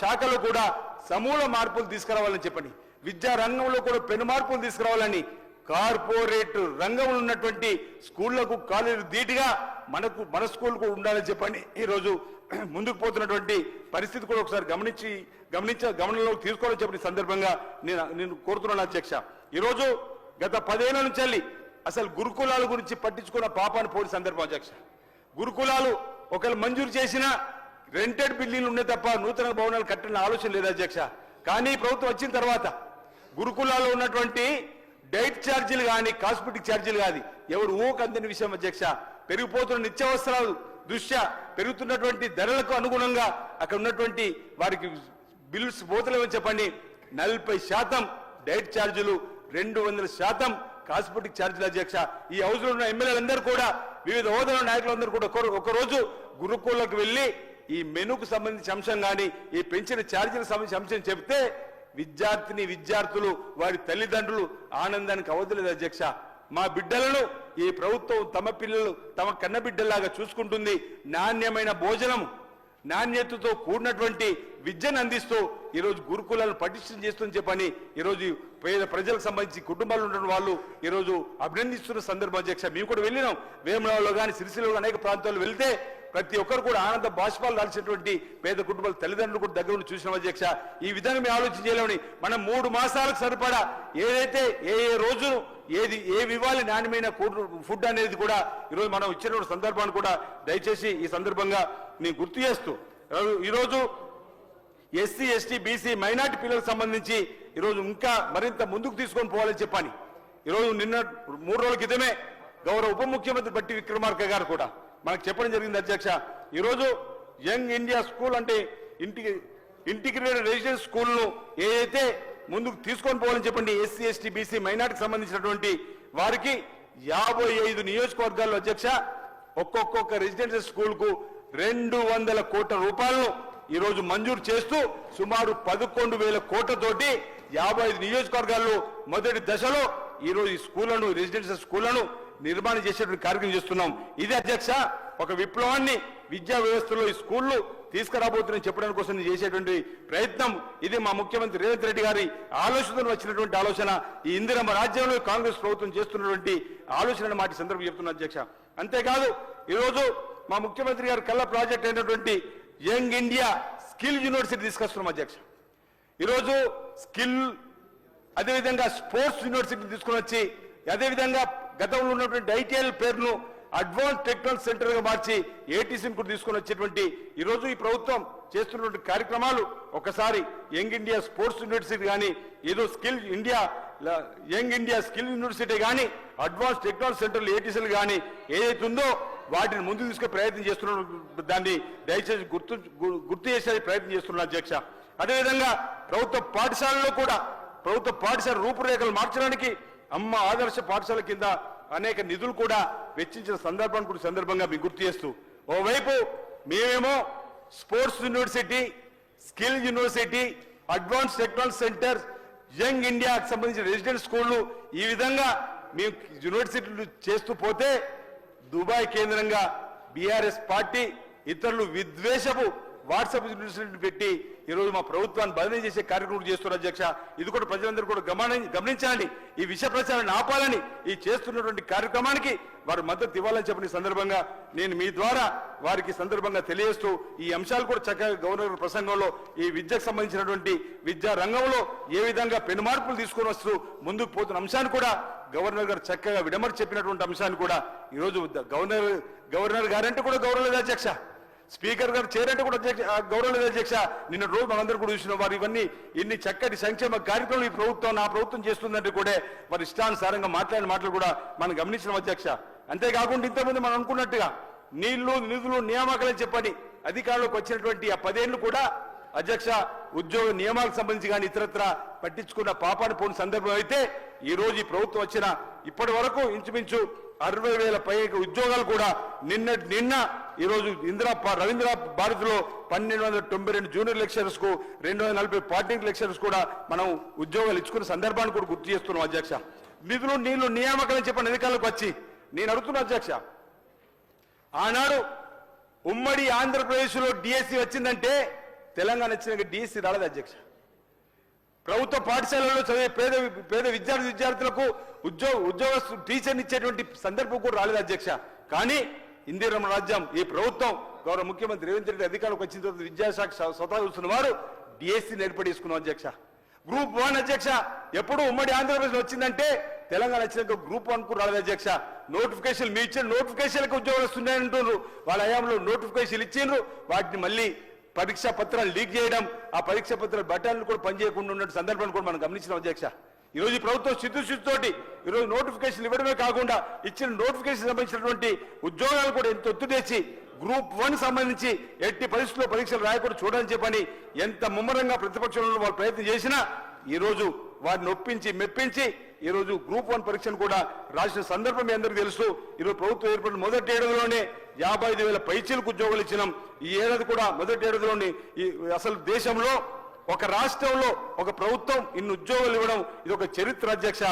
శాఖలో కూడా సమూల మార్పులు తీసుకురావాలని చెప్పండి, విద్యా రంగంలో కూడా పెను మార్పులు తీసుకురావాలని కార్పొరేట్ రంగంలో ఉన్నటువంటి స్కూళ్లకు కాలేజీలు ధీటుగా మన స్కూల్ కూడా ఉండాలని చెప్పండి ఈరోజు ముందుకు పోతున్నటువంటి పరిస్థితి కూడా ఒకసారి గమనంలోకి తీసుకోవాలని చెప్పిన సందర్భంగా నేను కోరుతున్నాను అధ్యక్ష. ఈరోజు గత 10 ఏళ్ల నుంచి వెళ్ళి అసలు గురుకులాల గురించి పట్టించుకున్న పాపాన్ని పోని సందర్భం అధ్యక్ష. గురుకులాలు ఒకరు మంజూరు చేసిన రెంటెడ్ బిల్డింగ్లు ఉన్నాయి తప్ప నూతన భవనాలు కట్టిన ఆలోచన లేదు అధ్యక్ష. కానీ ప్రభుత్వం వచ్చిన తర్వాత గురుకులాల్లో ఉన్నటువంటి డైట్ ఛార్జీలు కానీ కాస్మెటిక్ ఛార్జీలు కానీ ఎవరు ఊకందని విషయం అధ్యక్ష. పెరిగిపోతున్న నిత్యావసరాలు దృష్ట్యా పెరుగుతున్నటువంటి ధరలకు అనుగుణంగా అక్కడ ఉన్నటువంటి వారికి బిల్స్ పోతలేమని చెప్పండి. 40% డైట్ ఛార్జీలు, 200% కాస్మెటిక్ ఛార్జీలు అధ్యక్ష. ఈ హౌస్ లో ఉన్న ఎమ్మెల్యేలందరూ కూడా వివిధ హోదాల నాయకులందరూ కూడా ఒకరోజు గురుకులకు వెళ్లి ఈ మెనూకు సంబంధించిన అంశం కానీ ఈ పెంచిన ఛార్జీలకు సంబంధించిన అంశం చెప్తే విద్యార్థులు వారి తల్లిదండ్రులు ఆనందానికి అవధులేదు అధ్యక్ష. మా బిడ్డలను ఈ ప్రభుత్వం తమ పిల్లలు తమ కన్న బిడ్డల్లాగా చూసుకుంటుంది. నాణ్యమైన భోజనం, నాణ్యతతో కూడినటువంటి విద్యను అందిస్తూ ఈరోజు గురుకులాలను పటిష్టం చేస్తుందని చెప్పని ఈరోజు పేద ప్రజలకు సంబంధించి కుటుంబాలు ఉన్న వాళ్ళు ఈరోజు అభినందిస్తున్న సందర్భం అధ్యక్ష. మేము కూడా వెళ్ళినాం. వేములవాడలో కానీ సిరిసిల్లలో అనేక ప్రాంతాల్లో వెళ్తే ప్రతి ఒక్కరు కూడా ఆనంద బాష్పాలు దాల్చినటువంటి పేద కుటుంబాల తల్లిదండ్రులు కూడా దగ్గర నుండి చూసిన అధ్యక్ష. ఈ విధంగా మేము ఆలోచన చేయలేమని మనం 3 మాసాలకు సరిపడా ఏదైతే ఏ రోజు ఏవి ఇవ్వాలి నాణ్యమైన ఫుడ్ అనేది కూడా ఈరోజు మనం ఇచ్చిన సందర్భాన్ని కూడా దయచేసి ఈ సందర్భంగా నేను గుర్తు చేస్తూ ఈరోజు ఎస్సీ ఎస్టీ బీసీ మైనార్టీ పిల్లలకు సంబంధించి ఈరోజు ఇంకా మరింత ముందుకు తీసుకొని పోవాలని చెప్పని ఈరోజు నిన్న 3 రోజుల క్రితమే గౌరవ ఉప ముఖ్యమంత్రి బట్టి విక్రమార్క గారు కూడా మనకు చెప్పడం జరిగింది అధ్యక్ష. ఈరోజు యంగ్ ఇండియా స్కూల్ అంటే ఇంటిగ్రేటెడ్ రెసిడెన్స్ స్కూల్ను ఏదైతే ముందుకు తీసుకొని పోవాలని చెప్పండి ఎస్సీ ఎస్టీ బీసీ మైనార్టీకి సంబంధించినటువంటి వారికి 55 నియోజకవర్గాల్లో అధ్యక్ష ఒక్కొక్క రెసిడెన్షియల్ స్కూల్ కు 200 కోట్ల రూపాయలను ఈరోజు మంజూరు చేస్తూ సుమారు 11,000 కోట్లతోటి 55 నియోజకవర్గాల్లో మొదటి దశలో ఈరోజు ఈ స్కూళ్లను రెసిడెన్షియల్ స్కూళ్లను నిర్మాణం చేసేటువంటి కార్యక్రమం చేస్తున్నాం. ఇది అధ్యక్ష ఒక విప్లవాన్ని విద్యా వ్యవస్థలో ఈ స్కూళ్లు తీసుకురాబోతుందని చెప్పడం కోసం చేసేటువంటి ప్రయత్నం. ఇది మా ముఖ్యమంత్రి రేవంత్ రెడ్డి గారి ఆలోచనలో వచ్చినటువంటి ఆలోచన. ఈ ఇందిరమ్మ రాజ్యంలో కాంగ్రెస్ ప్రభుత్వం చేస్తున్నటువంటి ఆలోచన మాట సందర్భం చెప్తున్నా అధ్యక్ష. అంతేకాదు ఈరోజు మా ముఖ్యమంత్రి గారి కళ్ళ ప్రాజెక్ట్ అయినటువంటి యంగ్ ఇండియా స్కిల్ యూనివర్సిటీ తీసుకొస్తున్నాం అధ్యక్ష. ఈరోజు స్కిల్ అదేవిధంగా స్పోర్ట్స్ యూనివర్సిటీ తీసుకుని వచ్చి అదేవిధంగా గతంలో ఉన్నటువంటి ఐటీఎల్ పేరును అడ్వాన్స్ టెక్నాలజీ సెంటర్ గా మార్చి ఏటీసీని కూడా తీసుకొని వచ్చేటువంటి ఈరోజు ఈ ప్రభుత్వం చేస్తున్నటువంటి కార్యక్రమాలు ఒకసారి యంగ్ ఇండియా స్పోర్ట్స్ యూనివర్సిటీ కానీ ఏదో skill India young India skill university కానీ అడ్వాన్స్ టెక్నాలజీ సెంటర్లు ఏటీసీలు కానీ ఏదైతే ఉందో వాటిని ముందుకు తీసుకునే ప్రయత్నం చేస్తున్న దాన్ని దయచేసి గుర్తు చేసే ప్రయత్నం చేస్తున్న అధ్యక్ష. అదేవిధంగా ప్రభుత్వ పాఠశాలలో కూడా ప్రభుత్వ పాఠశాల రూపురేఖలు మార్చడానికి అమ్మ ఆదర్శ పాఠశాల కింద అనేక నిధులు కూడా వెచ్చించిన సందర్భంగా మీకు గుర్తు చేస్తూ ఓవైపు మేమేమో sports university skill university advance technology centre young ఇండియాకి సంబంధించిన రెసిడెంట్ స్కూళ్లు ఈ విధంగా మేము యూనివర్సిటీలు చేస్తూ పోతే దుబాయ్ కేంద్రంగా బీఆర్ఎస్ పార్టీ ఇతరులు విద్వేషపు వాట్సాప్ యూనివర్సిటీని పెట్టి ఈరోజు మా ప్రభుత్వాన్ని బదిలీ చేసే కార్యక్రమం చేస్తున్నారు అధ్యక్ష. ఇది కూడా ప్రజలందరూ కూడా గమనించాలని ఈ విష ప్రచారాన్ని ఆపాలని ఈ చేస్తున్నటువంటి కార్యక్రమానికి వారు మద్దతు ఇవ్వాలని చెప్పిన సందర్భంగా నేను మీ ద్వారా వారికి సందర్భంగా తెలియజేస్తూ ఈ అంశాలు కూడా చక్కగా గవర్నర్ ప్రసంగంలో ఈ విద్యకు సంబంధించినటువంటి విద్యా రంగంలో ఏ విధంగా పెను మార్పులు తీసుకొని వస్తూ ముందుకు పోతున్న అంశాన్ని కూడా గవర్నర్ గారు చక్కగా విడమర్చి చెప్పినటువంటి అంశాన్ని కూడా ఈరోజు గవర్నర్ గారంటే కూడా గౌరవ అధ్యక్ష, స్పీకర్ గారు చేరంటే కూడా గౌరవ అధ్యక్ష. నిన్న రోజు మనందరూ కూడా చూసిన వారు ఇవన్నీ ఇన్ని చక్కటి సంక్షేమ కార్యక్రమాలు ఈ ప్రభుత్వం నా ప్రభుత్వం చేస్తుందంటే కూడా వారి ఇష్టానుసారంగా మాట్లాడిన మాటలు కూడా మనం గమనించిన అధ్యక్ష. అంతేకాకుండా ఇంతకుముందు మనం అనుకున్నట్టుగా నీళ్లు నిధులు నియామకాలని చెప్పని అధికారంలోకి వచ్చినటువంటి ఆ 10 ఏళ్లు కూడా అధ్యక్ష ఉద్యోగ నియమాలకు సంబంధించి కానీ ఇతరత్ర పట్టించుకున్న పాపాన్ని పోని సందర్భం అయితే ఈ రోజు ఈ ప్రభుత్వం వచ్చిన ఇప్పటి వరకు ఇంచుమించు 60,000 పైగా ఉద్యోగాలు కూడా నిన్న ఈరోజు రవీంద్ర భారతిలో 1292 జూనియర్ లెక్చరర్స్ కు 240 పాలిటెక్నిక్ లెక్చరర్స్ కూడా మనం ఉద్యోగాలు ఇచ్చుకున్న సందర్భాన్ని కూడా గుర్తు చేస్తున్నాం అధ్యక్ష. నిధులు నీళ్లు నియామకాలని చెప్పిన అధికారులకు వచ్చి నేను అడుగుతున్నా అధ్యక్ష, ఆనాడు ఉమ్మడి ఆంధ్రప్రదేశ్ లో డిఎస్సి వచ్చిందంటే తెలంగాణ వచ్చినాక డిఎస్సి రాలేదు అధ్యక్ష. ప్రభుత్వ పాఠశాలలో చదివే పేద విద్యార్థులకు ఉద్యోగ టీచర్ని ఇచ్చేటువంటి సందర్భం కూడా రాలేదు అధ్యక్ష. కానీ ఇందిరమ్మ రాజ్యం ఈ ప్రభుత్వం గౌరవ ముఖ్యమంత్రి రేవంత్ రెడ్డి అధికారులకు వచ్చిన తర్వాత విద్యాశాఖ స్వతహా చూస్తున్న వారు డిఎస్సి ఏర్పడేసుకున్నాం అధ్యక్ష. గ్రూప్ 1 అధ్యక్ష ఎప్పుడు ఉమ్మడి ఆంధ్రప్రదేశ్ వచ్చిందంటే తెలంగాణ వచ్చినాక గ్రూప్ 1 కు రాలేదు అధ్యక్ష. నోటిఫికేషన్ మీ ఇచ్చిన నోటిఫికేషన్లకు ఉద్యోగాలు వస్తున్నాయని అంటున్నారు. వాళ్ళ హయాంలో నోటిఫికేషన్ ఇచ్చిండ్రు, వాటిని మళ్ళీ పరీక్షా పత్రాలు లీక్ చేయడం, ఆ పరీక్షా పత్రాలు బట్టాలను కూడా పనిచేయకుండా ఉన్న సందర్భాన్ని కూడా మనం గమనించిన అధ్యక్ష. ఈరోజు ఈ ప్రభుత్వం చిత్తశుద్ధితోటి ఈరోజు నోటిఫికేషన్ ఇవ్వడమే కాకుండా ఇచ్చిన నోటిఫికేషన్ సంబంధించినటువంటి ఉద్యోగాలు కూడా ఎంత ఒత్తిడి తెచ్చి గ్రూప్ 1 సంబంధించి ఎట్టి పరిస్థితుల్లో పరీక్షలు రాయకుండా చూడని చెప్పని ఎంత ముమ్మరంగా ప్రతిపక్షంలో వాళ్ళు ప్రయత్నం చేసినా ఈరోజు వారిని ఒప్పించి మెప్పించి ఈరోజు గ్రూప్ 1 పరీక్షను కూడా రాసిన సందర్భం మీ అందరికీ తెలుసు. ఈరోజు ప్రభుత్వం ఏర్పడిన మొదటి ఏడాదిలోనే 55,000 పైచీలకు ఉద్యోగాలు ఇచ్చినాం. ఈ ఏడాది కూడా మొదటి ఏడాదిలోని అసలు దేశంలో ఒక రాష్ట్రంలో ఒక ప్రభుత్వం ఇన్ని ఉద్యోగాలు ఇవ్వడం ఇది ఒక చరిత్ర అధ్యక్ష.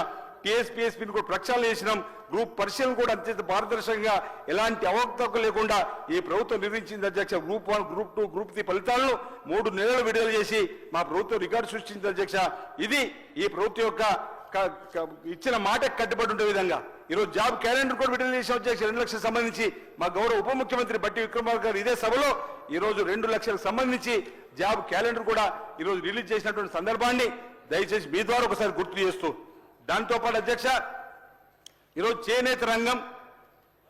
టీఎస్పీఎస్పీని కూడా ప్రక్షాళన చేసినాం. గ్రూప్ పరిశీలన కూడా అత్యంత పారదర్శకంగా ఎలాంటి అవకతవకలు లేకుండా ఈ ప్రభుత్వం నిర్వహించింది అధ్యక్ష. గ్రూప్ 1, గ్రూప్ 2, గ్రూప్ 3 ఫలితాలను 3 నెలలు విడుదల చేసి మా ప్రభుత్వం రికార్డు సృష్టించింది అధ్యక్ష. ఇది ఈ ప్రభుత్వం యొక్క ఇచ్చిన మాటకు కట్టుబడి ఉండే విధంగా ఈరోజు జాబ్ క్యాలెండర్ కూడా విడుదల చేసిన అధ్యక్ష. 2 లక్షలకు సంబంధించి మా గౌరవ ఉప ముఖ్యమంత్రి బట్టి విక్రమార్క గారు ఇదే సభలో ఈరోజు 2 లక్షలకు సంబంధించి జాబ్ క్యాలెండర్ కూడా ఈరోజు రిలీజ్ చేసినటువంటి సందర్భాన్ని దయచేసి మీ ద్వారా ఒకసారి గుర్తు చేస్తూ, దాంతోపాటు అధ్యక్ష ఈరోజు చేనేత రంగం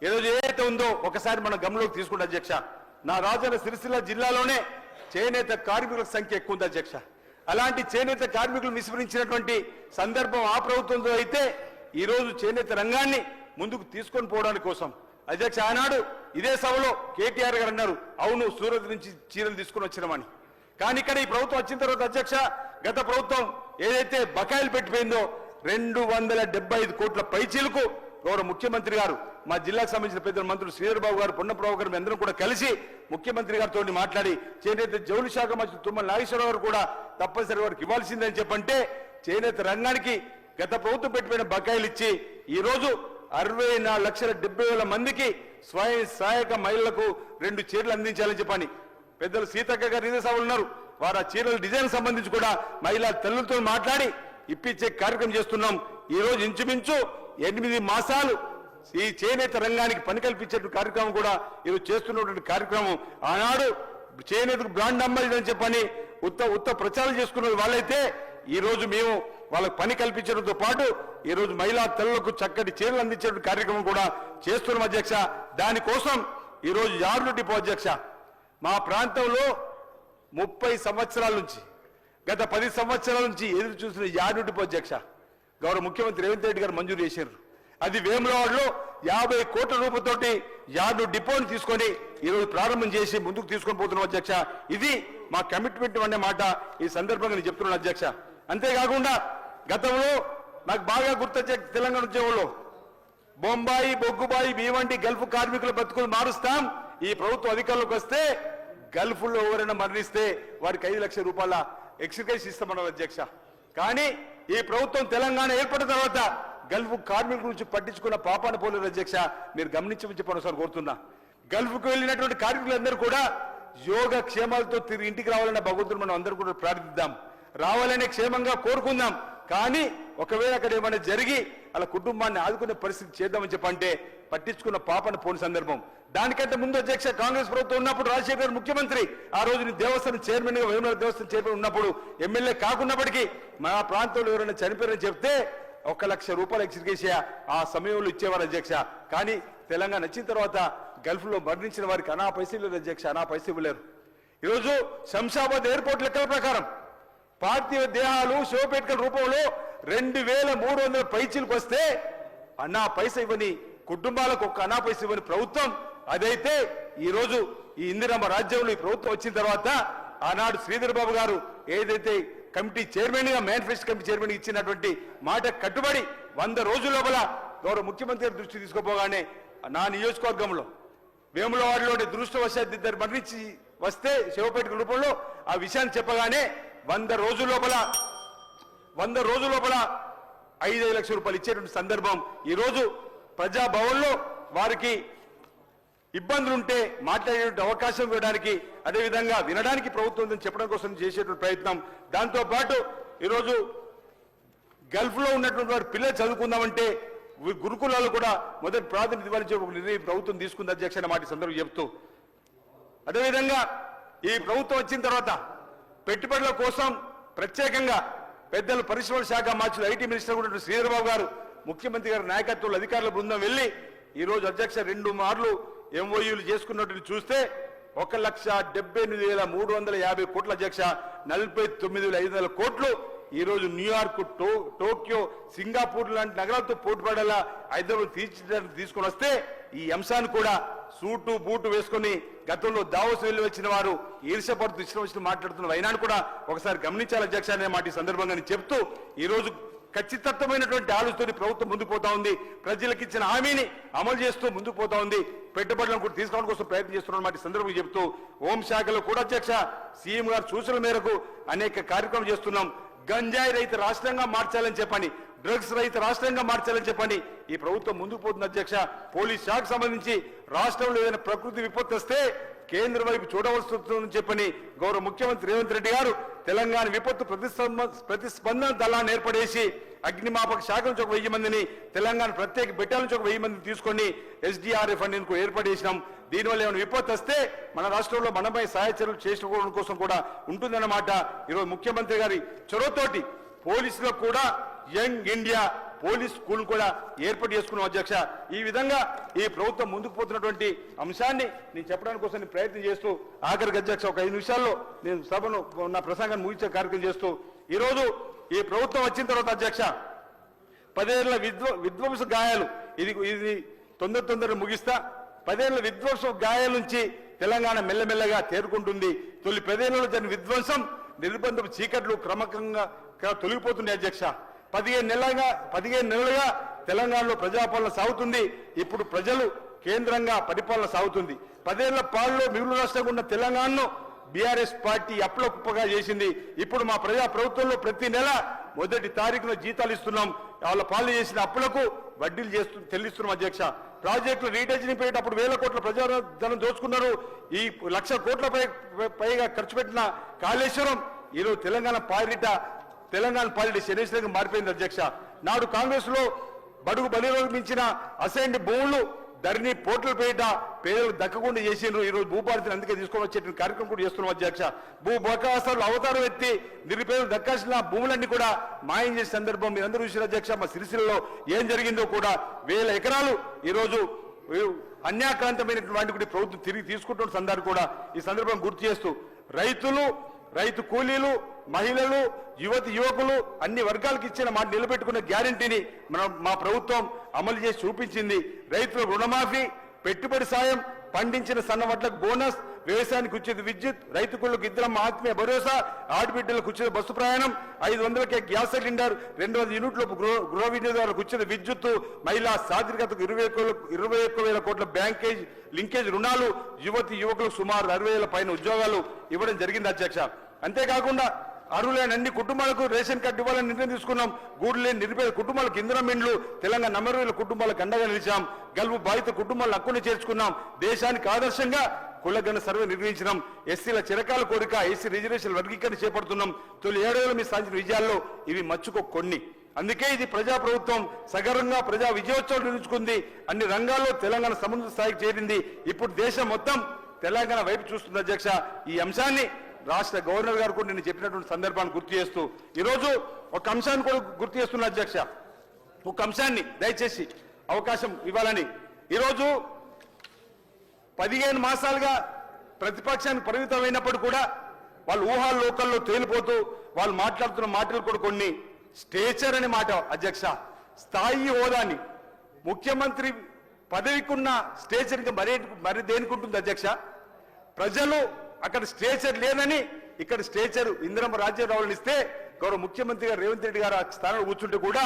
ఈరోజు ఏదైతే ఉందో ఒకసారి మన గమనంలోకి తీసుకుంటే అధ్యక్ష, నా రాజన్న సిరిసిల్ల జిల్లాలోనే చేనేత కార్మికుల సంఖ్య ఎక్కువ ఉంది అధ్యక్ష. అలాంటి చేనేత కార్మికులు విస్మరించినటువంటి సందర్భం ఆ ప్రభుత్వంతో అయితే ఈరోజు చేనేత రంగాన్ని ముందుకు తీసుకొని పోవడానికి కోసం అధ్యక్ష ఆనాడు ఇదే సభలో కేటీఆర్ గారు అన్నారు, అవును సూరత్ నుంచి చీరలు తీసుకొని వచ్చినామని. కానీ ఇక్కడ ఈ ప్రభుత్వం వచ్చిన తర్వాత అధ్యక్ష గత ప్రభుత్వం ఏదైతే బకాయిలు పెట్టిపోయిందో 275 కోట్ల పైచీలకు గౌరవ ముఖ్యమంత్రి గారు మా జిల్లాకు సంబంధించిన పెద్దల మంత్రులు శ్రీధర్ బాబు గారు, పొన్నప్రభు గారు అందరం కూడా కలిసి ముఖ్యమంత్రి గారితో మాట్లాడి చేనేత జౌళి శాఖ మంత్రి తుమ్మల నాగేశ్వరరావు గారు కూడా తప్పనిసరి వారికి ఇవ్వాల్సిందని చెప్పంటే చేనేత రంగానికి గత ప్రభుత్వం పెట్టిపోయిన బకాయిలు ఇచ్చి ఈ రోజు 64,70,000 మందికి స్వయం సహాయక మహిళలకు 2 చీరలు అందించాలని చెప్పని పెద్దలు సీతక్క గారు ఇదే సభలు ఉన్నారు. వారు ఆ చీరల డిజైన్ సంబంధించి కూడా మహిళా తల్లులతో మాట్లాడి ఇప్పించే కార్యక్రమం చేస్తున్నాం. ఈ రోజు ఇంచుమించు 8 మాసాలు ఈ చేనేత రంగానికి పని కల్పించే కార్యక్రమం కూడా ఈరోజు చేస్తున్నటువంటి కార్యక్రమం. ఆనాడు చేనేతకు బ్రాండ్ అంబాసిడర్ అని చెప్పని ఉత్త ప్రచారం చేసుకున్న వాళ్ళైతే ఈ రోజు మేము వాళ్ళకి పని కల్పించడంతో పాటు ఈ రోజు మహిళా తల్లులకు చక్కటి చీరలు అందించే కార్యక్రమం కూడా చేస్తున్నాం అధ్యక్ష. దానికోసం ఈ రోజు యార్డు డిపో అధ్యక్ష మా ప్రాంతంలో 30 సంవత్సరాల నుంచి గత 10 సంవత్సరాల నుంచి ఎదురు చూసిన యార్డు డిపో అధ్యక్ష గౌరవ ముఖ్యమంత్రి రేవంత్ రెడ్డి గారు మంజూరు చేశారు. అది వేములవాడలో 50 కోట్ల రూపాయలతోటి యార్డు డిపోని తీసుకొని ఈరోజు ప్రారంభం చేసి ముందుకు తీసుకొని పోతున్నాం అధ్యక్ష. ఇది మా కమిట్మెంట్ అనే మాట ఈ సందర్భంగా నేను చెప్తున్నాను అధ్యక్ష. అంతేకాకుండా గతంలో నాకు బాగా గుర్తొచ్చే తెలంగాణ ఉద్యోగంలో బొంబాయి, బొగ్గుబాయి, భీవంటి గల్ఫ్ కార్మికుల బతుకులు మారుస్తాం. ఈ ప్రభుత్వం అధికారంలోకి వస్తే గల్ఫ్లో ఎవరైనా మరణిస్తే వారికి 5 లక్షల రూపాయల ఎక్స్గ్రేషియస్ ఇస్తామన్నారు అధ్యక్ష. కానీ ఈ ప్రభుత్వం తెలంగాణ ఏర్పడిన తర్వాత గల్ఫ్ కార్మికుల గురించి పట్టించుకున్న పాపాన పోలేదు అధ్యక్ష. మీరు గమనించమని చెప్పని ఒకసారి కోరుతున్నా. గల్ఫ్కు వెళ్ళినటువంటి కార్మికులందరూ కూడా యోగ క్షేమాలతో తిరిగి ఇంటికి రావాలన్న భగవంతుడు మనం అందరూ కూడా ప్రార్థిద్దాం, రావాలనే క్షేమంగా కోరుకుందాం. కానీ ఒకవేళ అక్కడ ఏమైనా జరిగి అలా కుటుంబాన్ని ఆదుకునే పరిస్థితి చేద్దామని చెప్పంటే పట్టించుకున్న పాపను పోని సందర్భం. దానికంటే ముందు అధ్యక్ష కాంగ్రెస్ ప్రభుత్వం ఉన్నప్పుడు రాజశేఖర్ గారు ముఖ్యమంత్రి, ఆ రోజు దేవస్థానం చైర్మన్ గా వేములవాడ దేవస్థానం చైర్మన్ ఉన్నప్పుడు ఎమ్మెల్యే కాకున్నప్పటికీ మా ప్రాంతంలో ఎవరైనా చనిపోయారని చెప్తే 1 లక్ష రూపాయలు ఎక్స్గ్రేషియస్ ఆ సమయంలో ఇచ్చేవారు అధ్యక్ష. కానీ తెలంగాణ వచ్చిన తర్వాత గల్ఫ్ లో మరణించిన వారికి అనా పైసలు లేదు అధ్యక్ష, అనా పైసలు ఇవ్వలేరు. ఈరోజు శంషాబాద్ ఎయిర్పోర్ట్ లెక్కల ప్రకారం పార్థివ దేహాలు శివపేటకల రూపంలో 2,300 పైచీలకు వస్తే అన్నా పైస ఇవ్వని కుటుంబాలకు 1 అనా పైస ఇవ్వని ప్రభుత్వం అదైతే ఈ రోజు ఈ ఇందిరమ్మ రాజ్యంలో ఈ ప్రభుత్వం వచ్చిన తర్వాత ఆనాడు శ్రీధర్ బాబు గారు ఏదైతే కమిటీ చైర్మన్ గా మేనిఫెస్టో కమిటీ చైర్మన్ ఇచ్చినటువంటి మాట కట్టుబడి 100 రోజుల లోపల గౌరవ ముఖ్యమంత్రి దృష్టి తీసుకోపోగానే నా నియోజకవర్గంలో వేములవాడలో దురదృష్టవశాత్తు 2 మరణించి వస్తే శివపేట రూపంలో ఆ విషయాన్ని చెప్పగానే 100 రోజుల లోపల 5 లక్షల రూపాయలు ఇచ్చేటువంటి సందర్భం. ఈరోజు ప్రజాభవన్లో వారికి ఇబ్బందులుంటే మాట్లాడేటువంటి అవకాశం ఇవ్వడానికి, అదేవిధంగా వినడానికి ప్రభుత్వం చెప్పడం కోసం చేసేటువంటి ప్రయత్నం. దాంతోపాటు ఈరోజు గల్ఫ్ లో ఉన్నటువంటి వారి పిల్లలు చదువుకుందామంటే గురుకులాలు కూడా మొదటి ప్రాధాన్యత ఇవ్వాలని ఒక నిర్ణయం ప్రభుత్వం తీసుకుంది అధ్యక్ష అనే మాట సందర్భం చెప్తూ, అదేవిధంగా ఈ ప్రభుత్వం వచ్చిన తర్వాత పెట్టుబడుల కోసం ప్రత్యేకంగా పెద్దలు పరిశ్రమల శాఖ మార్చులు ఐటీ మినిస్టర్ కూడా శ్రీధర్ బాబు గారు ముఖ్యమంత్రి గారి నాయకత్వంలో అధికారుల బృందం వెళ్లి ఈ రోజు అధ్యక్ష 2 మార్లు ఎంఓయూలు చేసుకున్నట్టు చూస్తే 1,78,350 కోట్ల అధ్యక్ష 49,500 కోట్లు ఈ రోజు న్యూయార్క్, టోక్యో, సింగపూర్ లాంటి నగరాలతో పోటీపడేలా హైదరాబాద్ తీర్చిదిద్దడానికి తీసుకొని వస్తే ఈ అంశాన్ని కూడా సూటు బూటు వేసుకొని గతంలో దావోస్ వెళ్ళి వచ్చిన వారు ఈర్ష్యపడుతూ ఇష్టం వచ్చిన మాట్లాడుతున్న వైనాన్ని కూడా ఒకసారి గమనించాలి అధ్యక్ష అనే మాట ఈ సందర్భంగా నేను చెప్తూ ఈ రోజు ఖచ్చితత్వమైనటువంటి ఆలోచనతో ప్రభుత్వం ముందుకు పోతా ఉంది. ప్రజలకు ఇచ్చిన హామీని అమలు చేస్తూ ముందుకు పోతా ఉంది. పెట్టుబడులను కూడా తీసుకోవడం కోసం ప్రయత్నం చేస్తున్న మాట ఈ సందర్భంగా చెప్తూ హోంశాఖలో కూడా అధ్యక్ష సీఎం గారు సూచనల మేరకు అనేక కార్యక్రమాలు చేస్తున్నాం. గంజాయి రహిత రాష్ట్రంగా మార్చాలని చెప్పని, డ్రగ్స్ రహిత రాష్ట్రంగా మార్చాలని చెప్పని ఈ ప్రభుత్వం ముందుకు పోతుంది అధ్యక్ష. పోలీస్ శాఖకు సంబంధించి రాష్ట్రంలో ఏదైనా ప్రకృతి విపత్తు వస్తే కేంద్రం వైపు చూడవలసి వస్తుందని చెప్పని గౌరవ ముఖ్యమంత్రి రేవంత్ రెడ్డి గారు తెలంగాణ విపత్తు ప్రతిస్పందన దళాన్ని ఏర్పడేసి అగ్నిమాపక శాఖ నుంచి ఒక 1000 మందిని, తెలంగాణ ప్రత్యేక బెటాల నుంచి ఒక 1000 మందిని తీసుకొని SDRF ఫండ్ ఏర్పడేసినాం. దీనివల్ల ఏమైనా విపత్తు వస్తే మన రాష్ట్రంలో మనపై సహాయ చర్యలు చేసుకోవడం కోసం కూడా ఉంటుందన్నమాట. ఈరోజు ముఖ్యమంత్రి గారి చొరవతోటి పోలీసులకు కూడా యంగ్ ఇండియా పోలీస్ స్కూల్ కూడా ఏర్పాటు చేసుకున్నాం అధ్యక్ష. ఈ విధంగా ఈ ప్రభుత్వం ముందుకు పోతున్నటువంటి అంశాన్ని నేను చెప్పడానికి కోసం నేను ప్రయత్నం చేస్తూ ఆఖరికి అధ్యక్ష ఒక 5 నిమిషాల్లో నేను సభను నా ప్రసంగాన్ని ముగించే కార్యక్రమం చేస్తూ ఈరోజు ఈ ప్రభుత్వం వచ్చిన తర్వాత అధ్యక్ష 10 ఏళ్ల విధ్వంస గాయాలు ఇది తొందర ముగిస్తా. 10 ఏళ్ల విధ్వంస గాయాల నుంచి తెలంగాణ మెల్లమెల్లగా తేరుకుంటుంది. తొలి 10 ఏళ్లలో జరిగిన విధ్వంసం నిర్బంధపు చీకట్లు క్రమకంగా తొలగిపోతున్నాయి అధ్యక్ష. 15 నెలలుగా తెలంగాణలో ప్రజాపాలన సాగుతుంది. ఇప్పుడు ప్రజలు కేంద్రంగా పరిపాలన సాగుతుంది. 10 ఏళ్ల పాలనలో మిగులు రాష్ట్రంగా ఉన్న తెలంగాణను బీఆర్ఎస్ పార్టీ అప్పుల కుప్పగా చేసింది. ఇప్పుడు మా ప్రభుత్వంలో ప్రతి నెల 1వ తారీఖున జీతాలు ఇస్తున్నాం. వాళ్ళ పాలన చేసిన అప్పులకు వడ్డీలు చెల్లిస్తున్నాం అధ్యక్ష. ప్రాజెక్టులు రీటెజింగ్ పెట్టేటప్పుడు 1000 కోట్ల ప్రజాధనం దోచుకున్నారు. ఈ 1,00,000 కోట్ల పైగా ఖర్చు పెట్టిన కాళేశ్వరం ఈరోజు తెలంగాణ పాలిట శనేశ్వరంగా మారిపోయింది అధ్యక్ష. నాడు కాంగ్రెస్ లో బడుగు బలిరోజు మించిన అసైన్డ్ భూములు ధరణి పోర్టల్ పేట పేదలు దక్కకుండా చేసిండ్రు. ఈరోజు భూభారతిని అందుకే తీసుకొని వచ్చే కార్యక్రమం కూడా చేస్తున్నాం అధ్యక్ష. భూ బకాసాలు అవతారం ఎత్తి నిరుపేదలు దక్కాల్సిన భూములన్నీ కూడా మాయం చేసే సందర్భం మీరందరూ చూసిన అధ్యక్ష. మా సిరిసిల్లలో ఏం జరిగిందో కూడా 1000 ఎకరాలు ఈరోజు అన్యాక్రాంతమైనటువంటి ప్రభుత్వం తిరిగి తీసుకుంటున్న సందర్భం కూడా ఈ సందర్భం గుర్తు చేస్తూ రైతు కూలీలు, మహిళలు, యువకులు అన్ని వర్గాలకు ఇచ్చిన మాట నిలబెట్టుకున్న గ్యారంటీని మా ప్రభుత్వం అమలు చేసి చూపించింది. రైతులకు రుణమాఫీ, పెట్టుబడి సాయం, పండించిన సన్న వడ్లకు బోనస్, వ్యవసాయానికి ఉచిత విద్యుత్, రైతులకు ఇద్దరం ఆత్మీయ భరోసా, ఆడబిడ్డలకు ఉచిత బస్సు ప్రయాణం, 500కే గ్యాస్ సిలిండర్, 200 యూనిట్లకు గృహ వినియోగదారులకు ఉచిత విద్యుత్తు, మహిళా సాధికారతకు 21,000 కోట్ల బ్యాంకేజ్ లింకేజ్ రుణాలు, యువకులకు సుమారు 60,000 పైన ఉద్యోగాలు ఇవ్వడం జరిగింది అధ్యక్ష. అంతేకాకుండా అర్హులైన అన్ని కుటుంబాలకు రేషన్ కార్డు ఇవ్వాలని నిర్ణయం తీసుకున్నాం. గూడు లేని నిరుపేద కుటుంబాలకు ఇంధనం ఇండ్లు, తెలంగాణ 40,000 కుటుంబాలకు అండగా నిలిచాం. గల్పు బాధిత కుటుంబాలను హక్కుని చేర్చుకున్నాం. దేశానికి ఆదర్శంగా కులగణ సర్వే నిర్వహించినాం. ఎస్సీల చిరకాల కోరిక ఎస్సీ రిజర్వేషన్ వర్గీకరణ చేపడుతున్నాం. తొలి 7 ఏళ్ల మీద సాధించిన విజయాల్లో ఇవి మచ్చుకో కొన్ని. అందుకే ఇది ప్రజా ప్రభుత్వం సగర్వంగా ప్రజా విజయోత్సవం నిర్వహించుకుంది. అన్ని రంగాల్లో తెలంగాణ సమున్నత స్థాయికి చేరింది. ఇప్పుడు దేశం మొత్తం తెలంగాణ వైపు చూస్తుంది అధ్యక్ష. ఈ అంశాన్ని రాష్ట్ర గవర్నర్ గారు కూడా నేను చెప్పినటువంటి సందర్భాన్ని గుర్తు చేస్తూ ఈరోజు ఒక అంశాన్ని కూడా గుర్తు చేస్తున్న అధ్యక్ష. ఒక అంశాన్ని దయచేసి అవకాశం ఇవ్వాలని ఈరోజు 15 మాసాలుగా ప్రతిపక్షానికి పరిమితమైనప్పుడు కూడా వాళ్ళు ఊహాలోకల్లో తేలిపోతూ వాళ్ళు మాట్లాడుతున్న మాటలు కూడా కొన్ని స్టేచర్ అనే మాట అధ్యక్ష. స్థాయి హోదాని ముఖ్యమంత్రి పదవికున్న స్టేచర్ ఇంకా మరి దేనికి ఉంటుంది అధ్యక్ష? ప్రజలు అక్కడ స్టేచర్ లేదని ఇక్కడ స్టేచర్ ఇందిరమ్మ రాజ్యరావులను ఇస్తే గౌరవ ముఖ్యమంత్రి గారు రేవంత్ రెడ్డి గారు ఆ స్థానంలో కూర్చుంటే కూడా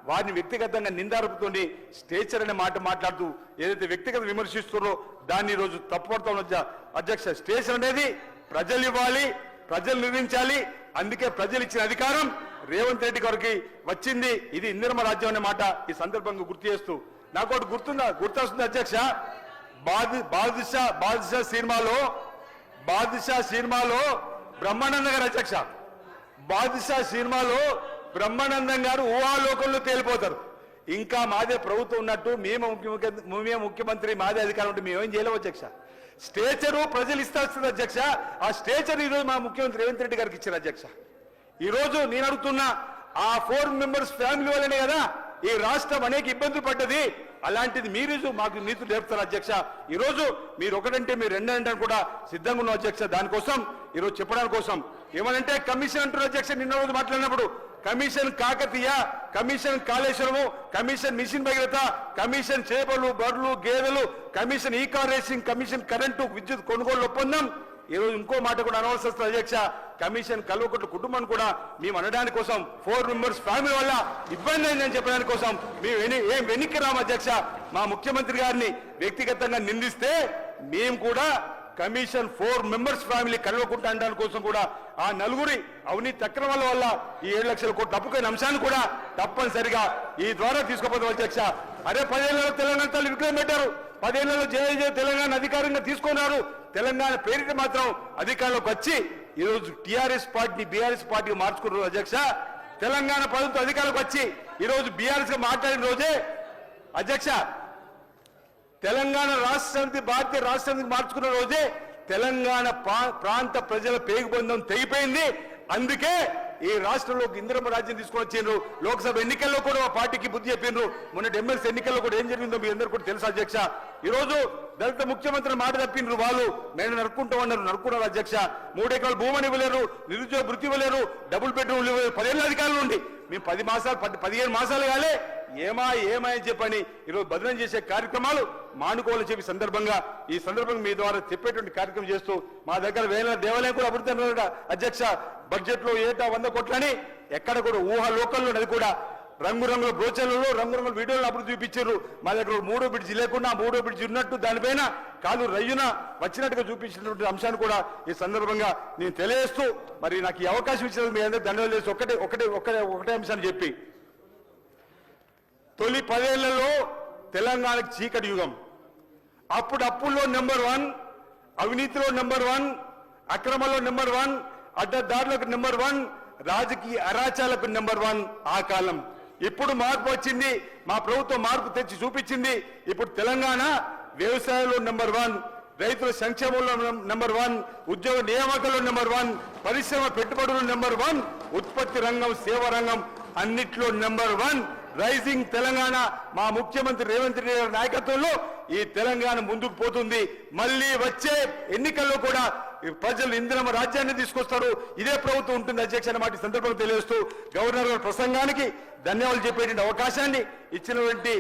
వారిని వ్యక్తిగతంగా నిందారపుతోని స్టేచర్ అనే మాట మాట్లాడుతూ ఏదైతే వ్యక్తిగత విమర్శిస్తున్నారో దాన్ని ఈరోజు తప్పుపడతా ఉన్న అధ్యక్ష. స్టేచర్ అనేది ప్రజలు ఇవ్వాలి, ప్రజలు నిర్ణయించాలి. అందుకే ప్రజలు ఇచ్చిన అధికారం రేవంత్ రెడ్డి గారికి వచ్చింది. ఇది ఇందిరమ్మ రాజ్యం అనే మాట ఈ సందర్భంగా గుర్తు చేస్తూ నాకు ఒకటి గుర్తొస్తుంది అధ్యక్ష. బాద్షా సినిమాలో బ్రహ్మానందం గారు అధ్యక్ష, బాద్షా సినిమాలో బ్రహ్మానందం గారు ఊహాలోకంలో తేలిపోతారు. ఇంకా మాదే ప్రభుత్వం ఉన్నట్టు మేమే ముఖ్యమంత్రి మాదే అధికారం ఉంటే మేమేం చేయలేము అధ్యక్ష. స్టేచరు ప్రజలు ఇస్తారు అధ్యక్ష. ఆ స్టేచర్ ఈరోజు మా ముఖ్యమంత్రి రేవంత్ రెడ్డి గారికి ఇచ్చారు అధ్యక్ష. ఈరోజు నేను అడుగుతున్నా ఆ 4 మెంబర్స్ ఫ్యామిలీ వల్లనే కదా ఈ రాష్ట్రం అనేక ఇబ్బందులు పడ్డది. అలాంటిది మీరు మాకు నీతులు నేర్పుతారు అధ్యక్ష. ఈరోజు మీరు ఒకటంటే మీరు రెండంటే కూడా సిద్ధంగా ఉన్నాం అధ్యక్ష. దానికోసం ఈరోజు చెప్పడానికి కోసం ఏమనంటే కమిషన్ అంటున్నారు అధ్యక్ష. నిన్న రోజు మాట్లాడినప్పుడు commission Kakatiya, commission Kaleshwaram, commission mission Bhagiratha, commission చేపలు, బర్లు, గేదెలు, కమిషన్ ఈ కార్ రేసింగ్, కమిషన్ కరెంటు, విద్యుత్ కొనుగోలు ఒప్పందం. ఈరోజు ఇంకో మాట కూడా అనవలసి వస్తుంది అధ్యక్ష. కమిషన్ కల్వకుట్ల కుటుంబాన్ని కూడా మేము అనడానికి కోసం 4 మెంబర్స్ ఫ్యామిలీ వల్ల ఇబ్బంది అయిందని చెప్పడానికి కోసం మేము ఏం వెనక్కి రాము అధ్యక్ష. మా ముఖ్యమంత్రి గారిని వ్యక్తిగతంగా నిందిస్తే మేము కూడా కమిషన్ 4 మెంబర్స్ ఫ్యామిలీ కల్వకుంట అనడానికి కోసం కూడా ఆ నలుగురి అవినీతి అక్రమాల వల్ల ఈ 7 లక్షల కోట్లు తప్పుకునే అంశాన్ని కూడా తప్పనిసరిగా ఈ ద్వారా తీసుకుపోతాం అధ్యక్ష. అరే 10 ఏళ్లలో తెలంగాణ తల్లి విగ్రహం పెట్టారు, 10 ఏళ్లలో జయ తెలంగాణ అధికారంగా తీసుకున్నారు. తెలంగాణ పేరిట మాత్రం అధికారంలోకి వచ్చి ఈరోజు టీఆర్ఎస్ పార్టీని బీఆర్ఎస్ పార్టీగా మార్చుకున్నారు అధ్యక్ష. తెలంగాణ ప్రభుత్వం అధికారంలోకి వచ్చి ఈరోజు బీఆర్ఎస్ గా మాట్లాడిన రోజే అధ్యక్ష, తెలంగాణ రాష్ట్ర సమితి భారతీయ రాష్ట్ర సమితికి మార్చుకున్న రోజే తెలంగాణ ప్రాంత ప్రజల పేగుబంధం తెగిపోయింది. అందుకే ఈ రాష్ట్రంలో ఇందిరమ్మ రాజ్యం తీసుకొని వచ్చిండ్రు. లోక్సభ ఎన్నికల్లో కూడా ఆ పార్టీకి బుద్ధి చెప్పిండ్రు. మొన్నటి ఎమ్మెల్సీ ఎన్నికల్లో కూడా ఏం జరిగిందో మీ అందరూ కూడా తెలుసు అధ్యక్ష. ఈ రోజు దళిత ముఖ్యమంత్రి మాట తప్పిండ్రు. వాళ్ళు మేము నరుక్కుంటామన్నారు, నరుక్కున్నారు అధ్యక్ష. 3 ఎకరాల భూమిని ఇవ్వలేరు, నిరుద్యోగ వృత్తి ఇవ్వలేరు, డబుల్ బెడ్రూమ్లు ఇవ్వలేరు. 10 ఏళ్ళ అధికారులు ఉండి మేము 10 మాసాలు 15 మాసాలు కాలే ఏమాయని చెప్పని ఈరోజు బదనం చేసే కార్యక్రమాలు మానుకోవాలని చెప్పి ఈ సందర్భంగా మీ ద్వారా చెప్పేటువంటి కార్యక్రమం చేస్తూ మా దగ్గర వేల దేవాలయం కూడా అభివృద్ధి అధ్యక్ష. బడ్జెట్ లో ఏటా 100 కోట్లని ఎక్కడ కూడా లోకల్లో అది కూడా రంగురంగుల బ్రోచర్లలో రంగురంగుల వీడియోలను అభివృద్ధి చూపించారు. మా దగ్గర 3వ బ్రిడ్జి లేకుండా 3వ బ్రిడ్జి ఉన్నట్టు దానిపైన కాలు రయ్యున వచ్చినట్టుగా చూపించినటువంటి అంశాన్ని కూడా ఈ సందర్భంగా నేను తెలియజేస్తూ మరి నాకు ఈ అవకాశం ఇచ్చినందుకు మీ అందరూ ధన్యవాదాలు చేసి ఒకటే అంశాన్ని చెప్పి, తొలి 10 ఏళ్లలో తెలంగాణకు చీకటి యుగం. అప్పుడు అప్పుల్లో నెంబర్ 1, అవినీతిలో నెంబర్ 1, అక్రమంలో నెంబర్ 1, అడ్డదారులకు నెంబర్ 1, రాజకీయ అరాచాలకు నెంబర్ 1 ఆ కాలం. ఇప్పుడు మార్పు వచ్చింది, మా ప్రభుత్వం మార్పు తెచ్చి చూపించింది. ఇప్పుడు తెలంగాణ వ్యవసాయంలో నెంబర్ 1, రైతుల సంక్షేమంలో నెంబర్ 1, ఉద్యోగ నియామకాల్లో నెంబర్ 1, పరిశ్రమ పెట్టుబడులు నెంబర్ 1, ఉత్పత్తి రంగం, సేవా రంగం అన్నిట్లో నెంబర్ 1. రైజింగ్ తెలంగాణ మా ముఖ్యమంత్రి రేవంత్ రెడ్డి గారి నాయకత్వంలో ఈ తెలంగాణ ముందుకు పోతుంది. మళ్ళీ వచ్చే ఎన్నికల్లో కూడా ప్రజలు ఇందిరమ్మ రాజ్యాన్ని తీసుకొస్తారు. ఇదే ప్రభుత్వం ఉంటుంది అధ్యక్ష అన్నమాట సందర్భంగా తెలియజేస్తూ గవర్నర్ గారి ప్రసంగానికి ధన్యవాదాలు చెప్పేటువంటి అవకాశాన్ని ఇచ్చినటువంటి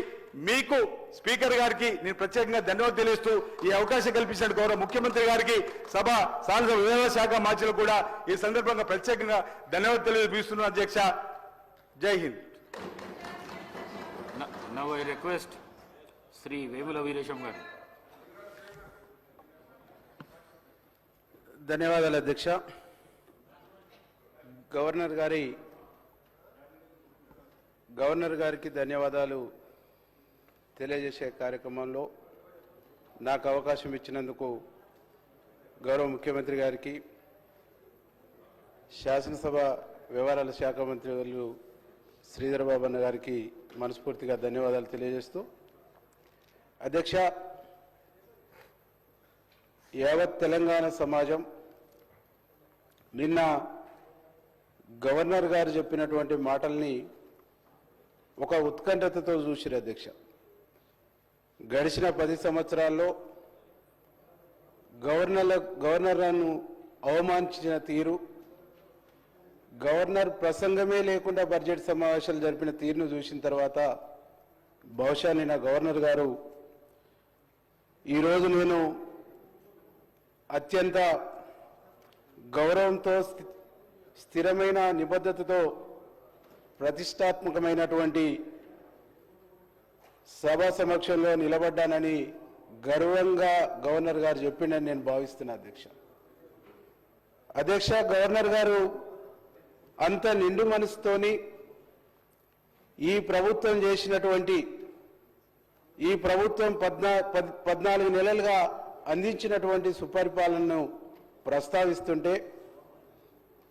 మీకు స్పీకర్ గారికి నేను ప్రత్యేకంగా ధన్యవాదాలు తెలియజేస్తూ ఈ అవకాశం కల్పించిన గౌరవ ముఖ్యమంత్రి గారికి సభ సాంఘిక వ్యవహార శాఖ మార్చులు కూడా ఈ సందర్భంగా ప్రత్యేకంగా ధన్యవాదాలు తెలియజేస్తున్నాను అధ్యక్ష. జై Hind. Now I request Sri Vemula Veeresham garu. ధన్యవాదాలు అధ్యక్ష. గవర్నర్ గారికి ధన్యవాదాలు తెలియజేసే కార్యక్రమంలో నాకు అవకాశం ఇచ్చినందుకు గౌరవ ముఖ్యమంత్రి గారికి, శాసనసభ వ్యవహారాల శాఖ మంత్రి వర్యులు శ్రీధర్ బాబు అన్న గారికి మనస్ఫూర్తిగా ధన్యవాదాలు తెలియజేస్తూ, అధ్యక్ష, యావత్ తెలంగాణ సమాజం నిన్న గవర్నర్ గారు చెప్పినటువంటి మాటల్ని ఒక ఉత్కంఠతతో చూసిరు అధ్యక్ష. గడిచిన 10 సంవత్సరాల్లో గవర్నర్లను అవమానించిన తీరు, గవర్నర్ ప్రసంగమే లేకుండా బడ్జెట్ సమావేశాలు జరిపిన తీరును చూసిన తర్వాత బహుశా నిన్న గవర్నర్ గారు ఈరోజు నేను అత్యంత గౌరవంతో స్థిరమైన నిబద్ధతతో ప్రతిష్టాత్మకమైనటువంటి సభ సమక్షంలో నిలబడ్డానని గర్వంగా గవర్నర్ గారు చెప్పిండని నేను భావిస్తున్నా అధ్యక్ష. గవర్నర్ గారు అంత నిండు మనసుతోని ఈ ప్రభుత్వం చేసినటువంటి, ఈ ప్రభుత్వం 14 నెలలుగా అందించినటువంటి సుపరిపాలనను ప్రస్తావిస్తుంటే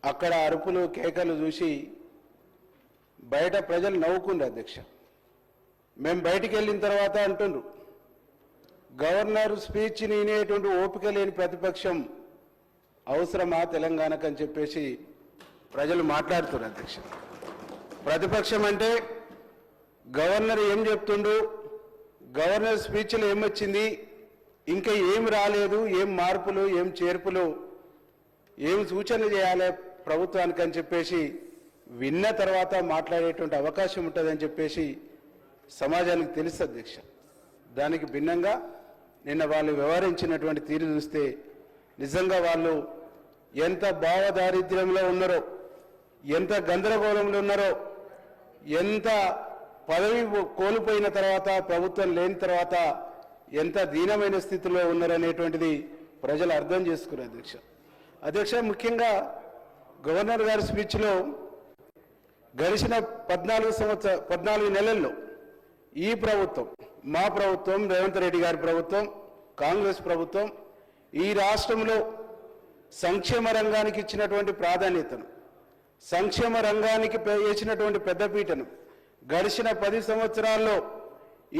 అక్కడ అరుపులు కేకలు చూసి బయట ప్రజలు నవ్వుకుండ్రు అధ్యక్ష. మేము బయటికి వెళ్ళిన తర్వాత అంటుండ్రు, గవర్నర్ స్పీచ్ని వినేటువంటి ఓపిక లేని ప్రతిపక్షం అవసరమా తెలంగాణకు అని చెప్పేసి ప్రజలు మాట్లాడుతున్నారు అధ్యక్ష. ప్రతిపక్షం అంటే గవర్నర్ ఏం చెప్తుండు, గవర్నర్ స్పీచ్లో ఏమొచ్చింది, ఇంకా ఏం రాలేదు, ఏం మార్పులు, ఏం చేర్పులు, ఏం సూచనలు చేయాలి ప్రభుత్వానికి అని చెప్పేసి విన్న తర్వాత మాట్లాడేటువంటి అవకాశం ఉంటుందని చెప్పేసి సమాజానికి తెలుసు అధ్యక్ష. దానికి భిన్నంగా నిన్న వాళ్ళు వ్యవహరించినటువంటి తీరు చూస్తే నిజంగా వాళ్ళు ఎంత భావదారిద్ర్యంలో ఉన్నారో, ఎంత గందరగోళంలో ఉన్నారో, ఎంత పదవి కోల్పోయిన తర్వాత ప్రభుత్వం లేని తర్వాత ఎంత దీనమైన స్థితిలో ఉన్నారనేటువంటిది ప్రజలు అర్థం చేసుకున్నారు అధ్యక్ష. ముఖ్యంగా గవర్నర్ గారి స్పీచ్లో గడిచిన 14 నెలల్లో ఈ ప్రభుత్వం, మా ప్రభుత్వం, రేవంత్ రెడ్డి గారి ప్రభుత్వం, కాంగ్రెస్ ప్రభుత్వం ఈ రాష్ట్రంలో సంక్షేమ రంగానికి ఇచ్చినటువంటి ప్రాధాన్యతను, సంక్షేమ రంగానికి వేసినటువంటి పెద్దపీటను గడిచిన 10 సంవత్సరాల్లో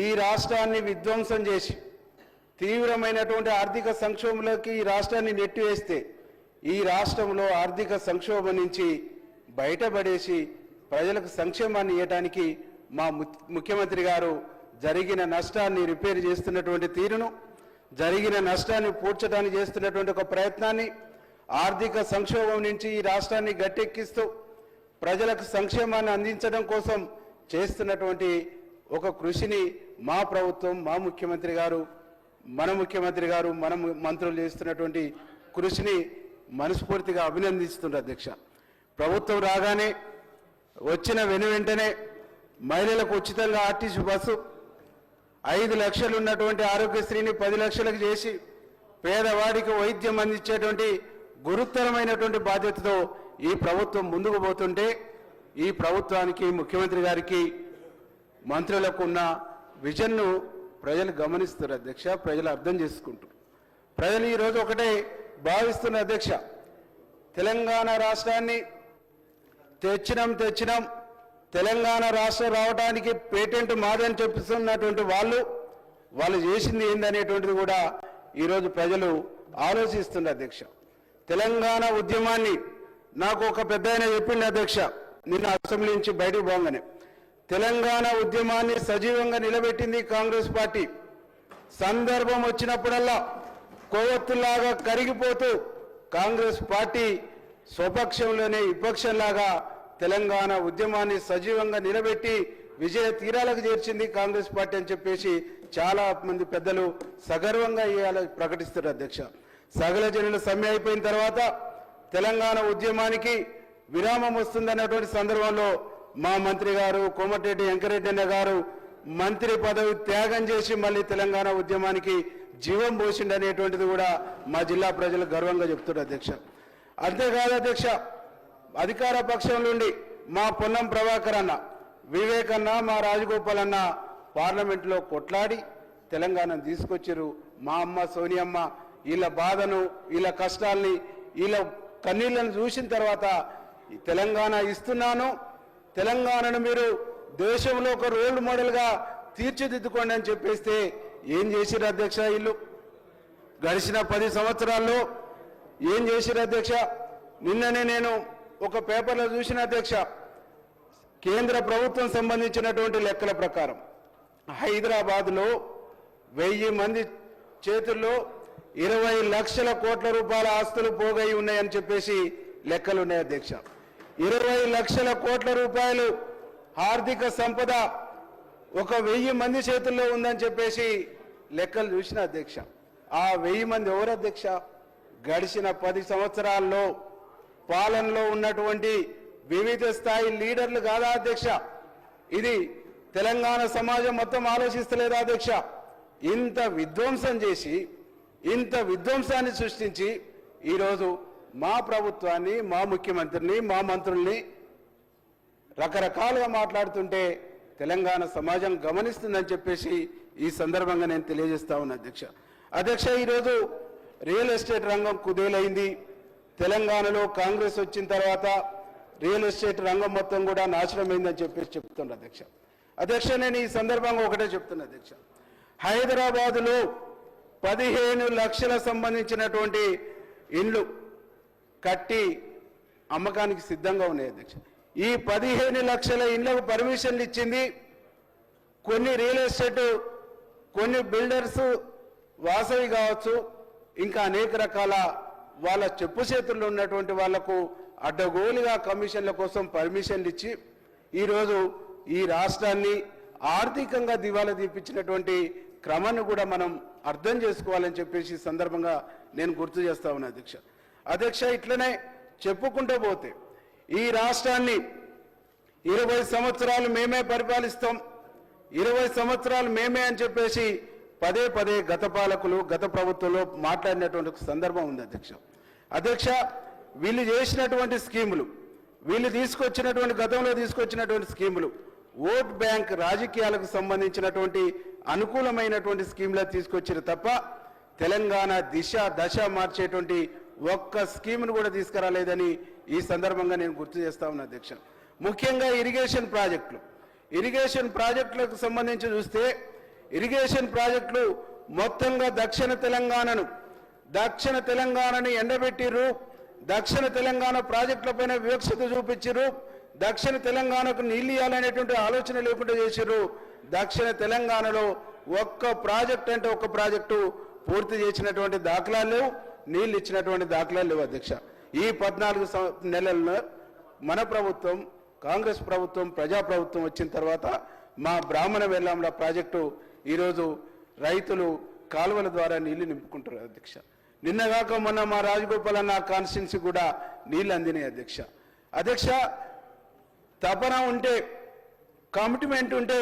ఈ రాష్ట్రాన్ని విధ్వంసం చేసి తీవ్రమైనటువంటి ఆర్థిక సంక్షోభంలోకి ఈ రాష్ట్రాన్ని నెట్టివేస్తే ఈ రాష్ట్రంలో ఆర్థిక సంక్షోభం నుంచి బయటపడేసి ప్రజలకు సంక్షేమాన్ని ఇవ్వడానికి మా ముఖ్యమంత్రి గారు జరిగిన నష్టాన్ని రిపేర్ చేస్తున్నటువంటి తీరును, జరిగిన నష్టాన్ని పూడ్చడానికి చేస్తున్నటువంటి ఒక ప్రయత్నాన్ని, ఆర్థిక సంక్షోభం నుంచి ఈ రాష్ట్రాన్ని గట్టెక్కిస్తూ ప్రజలకు సంక్షేమాన్ని అందించడం కోసం చేస్తున్నటువంటి ఒక కృషిని మా ప్రభుత్వం, మా ముఖ్యమంత్రి గారు, మన ముఖ్యమంత్రి గారు, మన మంత్రులు చేస్తున్నటువంటి కృషిని మనస్ఫూర్తిగా అభినందిస్తున్నారు అధ్యక్ష. ప్రభుత్వం రాగానే వచ్చిన వెంటనే మహిళలకు ఉచితంగా ఆర్టీసీ బస్సు, 5 లక్షలు ఉన్నటువంటి ఆరోగ్యశ్రీని 10 లక్షలకు చేసి పేదవాడికి వైద్యం అందించేటువంటి గురుతరమైనటువంటి బాధ్యతతో ఈ ప్రభుత్వం ముందుకు పోతుంటే ఈ ప్రభుత్వానికి, ముఖ్యమంత్రి గారికి, మంత్రులకు ఉన్న విజన్ను ప్రజలు గమనిస్తారు అధ్యక్ష. ప్రజలు అర్థం చేసుకుంటారు. ప్రజలు ఈరోజు ఒకటే భావిస్తున్న అధ్యక్ష, తెలంగాణ రాష్ట్రాన్ని తెచ్చినాం తెలంగాణ రాష్ట్రం రావడానికి పేటెంట్ మాదని చెప్తున్నటువంటి వాళ్ళు చేసింది ఏందనేటువంటిది కూడా ఈరోజు ప్రజలు ఆలోచిస్తున్నారు అధ్యక్ష. తెలంగాణ ఉద్యమాన్ని నాకు ఒక పెద్ద ఆయన చెప్పింది అధ్యక్ష, నిన్న అసెంబ్లీ నుంచి బయటకు పోగానే, తెలంగాణ ఉద్యమాన్ని సజీవంగా నిలబెట్టింది కాంగ్రెస్ పార్టీ. సందర్భం వచ్చినప్పుడల్లా కొవ్వొత్తులాగా కరిగిపోతూ కాంగ్రెస్ పార్టీ స్వపక్షంలోనే విపక్షంలాగా తెలంగాణ ఉద్యమాన్ని సజీవంగా నిలబెట్టి విజయ తీరాలకు చేర్చింది కాంగ్రెస్ పార్టీ అని చెప్పేసి చాలా మంది పెద్దలు సగర్వంగా ఇవాళ ప్రకటిస్తారు అధ్యక్ష. సకల జనుల సమ్మె అయిపోయిన తర్వాత తెలంగాణ ఉద్యమానికి విరామం వస్తుందన్నటువంటి సందర్భంలో మా మంత్రి గారు కోమటిరెడ్డి వెంకరెడ్డి అన్న గారు మంత్రి పదవి త్యాగం చేసి మళ్ళీ తెలంగాణ ఉద్యమానికి జీవం పోసిండనేటువంటిది కూడా మా జిల్లా ప్రజలు గర్వంగా చెప్తున్నారు అధ్యక్ష. అంతేకాదు అధ్యక్ష, అధికార పక్షం నుండి మా పొన్నం ప్రభాకర్ అన్న, వివేక్ అన్న, మా రాజగోపాల్ అన్న పార్లమెంట్లో కొట్లాడి తెలంగాణను తీసుకొచ్చారు. మా అమ్మ సోనియమ్మ వీళ్ళ బాధను, వీళ్ళ కష్టాల్ని, వీళ్ళ కన్నీళ్లను చూసిన తర్వాత తెలంగాణ ఇస్తున్నాను, తెలంగాణను మీరు దేశంలో ఒక రోల్ మోడల్గా తీర్చిదిద్దుకోండి అని చెప్పేస్తే ఏం చేసిరు అధ్యక్ష? వీళ్ళు గడిచిన 10 సంవత్సరాల్లో ఏం చేసిరు అధ్యక్ష? నిన్ననే నేను ఒక పేపర్లో చూసిన అధ్యక్ష, కేంద్ర ప్రభుత్వం సంబంధించినటువంటి లెక్కల ప్రకారం హైదరాబాద్లో 1000 మంది చేతుల్లో 20 లక్షల కోట్ల రూపాయల ఆస్తులు పోగై ఉన్నాయని చెప్పేసి లెక్కలు ఉన్నాయి అధ్యక్ష. 20 లక్షల కోట్ల రూపాయలు ఆర్థిక సంపద ఒక 1000 మంది చేతుల్లో ఉందని చెప్పేసి లెక్కలు చూసిన అధ్యక్ష. ఆ 1000 మంది ఎవరు అధ్యక్ష? గడిచిన 10 సంవత్సరాల్లో పాలనలో ఉన్నటువంటి వివిధ స్థాయి లీడర్లు కాదా అధ్యక్ష? ఇది తెలంగాణ సమాజం మొత్తం ఆలోచిస్తలేదా అధ్యక్ష? ఇంత విధ్వంసం చేసి, ఇంత విధ్వంసాన్ని సృష్టించి ఈరోజు మా ప్రభుత్వాన్ని, మా ముఖ్యమంత్రిని, మా మంత్రుల్ని రకరకాలుగా మాట్లాడుతుంటే తెలంగాణ సమాజం గమనిస్తుందని చెప్పేసి ఈ సందర్భంగా నేను తెలియజేస్తా ఉన్నా అధ్యక్ష. ఈరోజు రియల్ ఎస్టేట్ రంగం కుదేలైంది. తెలంగాణలో కాంగ్రెస్ వచ్చిన తర్వాత రియల్ ఎస్టేట్ రంగం మొత్తం కూడా నాశనమైందని చెప్పేసి చెప్తున్నా అధ్యక్ష. నేను ఈ సందర్భంగా ఒకటే చెప్తున్నా అధ్యక్ష, హైదరాబాదులో 15 లక్షల సంబంధించినటువంటి ఇండ్లు కట్టి అమ్మకానికి సిద్ధంగా ఉన్నాయి అధ్యక్ష. ఈ 15 లక్షల ఇండ్లకు పర్మిషన్లు ఇచ్చింది కొన్ని రియల్ ఎస్టేట్, కొన్ని బిల్డర్స్, వాసవి కావచ్చు, ఇంకా అనేక రకాల వాళ్ళ చెప్పు చేతుల్లో ఉన్నటువంటి వాళ్లకు అడ్డగోలుగా కమిషన్ల కోసం పర్మిషన్లు ఇచ్చి ఈరోజు ఈ రాష్ట్రాన్ని ఆర్థికంగా దివాలా తీపించినటువంటి క్రమాన్ని కూడా మనం అర్థం చేసుకోవాలని చెప్పేసి ఈ సందర్భంగా నేను గుర్తు చేస్తా ఉన్నా అధ్యక్ష ఇట్లనే చెప్పుకుంటూ పోతే ఈ రాష్ట్రాన్ని 20 సంవత్సరాలు మేమే పరిపాలిస్తాం, 20 సంవత్సరాలు మేమే అని చెప్పేసి పదే పదే గత పాలకులు గత ప్రభుత్వంలో మాట్లాడినటువంటి ఒక సందర్భం ఉంది అధ్యక్ష వీళ్ళు చేసినటువంటి స్కీములు, వీళ్ళు తీసుకొచ్చినటువంటి గతంలో తీసుకొచ్చినటువంటి స్కీములు ఓట్ బ్యాంక్ రాజకీయాలకు సంబంధించినటువంటి అనుకూలమైనటువంటి స్కీమ్లు తీసుకొచ్చారు తప్ప తెలంగాణ దశ మార్చేటువంటి ఒక్క స్కీమ్ను కూడా తీసుకురాలేదని ఈ సందర్భంగా నేను గుర్తు చేస్తా ఉన్నా అధ్యక్ష. ముఖ్యంగా ఇరిగేషన్ ప్రాజెక్టులకు సంబంధించి చూస్తే ఇరిగేషన్ ప్రాజెక్టులు మొత్తంగా దక్షిణ తెలంగాణని ఎండబెట్టిర్రు, దక్షిణ తెలంగాణ ప్రాజెక్టులపైన వివక్షత చూపించారు, దక్షిణ తెలంగాణకు నీళ్ళు ఇవ్వాలనేటువంటి ఆలోచన లేకుండా చేశారు. దక్షిణ తెలంగాణలో ఒక్క ప్రాజెక్ట్ అంటే ఒక్క ప్రాజెక్టు పూర్తి చేసినటువంటి దాఖలాలు లేవు, నీళ్ళు ఇచ్చినటువంటి దాఖలాలు లేవు అధ్యక్ష. ఈ 14 నెలల్లో మన ప్రభుత్వం కాంగ్రెస్ ప్రభుత్వం ప్రజాప్రభుత్వం వచ్చిన తర్వాత మా బ్రాహ్మణ వెల్లాంల ప్రాజెక్టు ఈరోజు రైతులు కాలువల ద్వారా నీళ్లు నింపుకుంటారు అధ్యక్ష. నిన్నగాక మొన్న మా రాజగోపాల్ అన్న కాన్స్టిట్యున్సీ కూడా నీళ్లు అందినాయి అధ్యక్ష. తపన ఉంటే, కమిట్మెంట్ ఉంటే,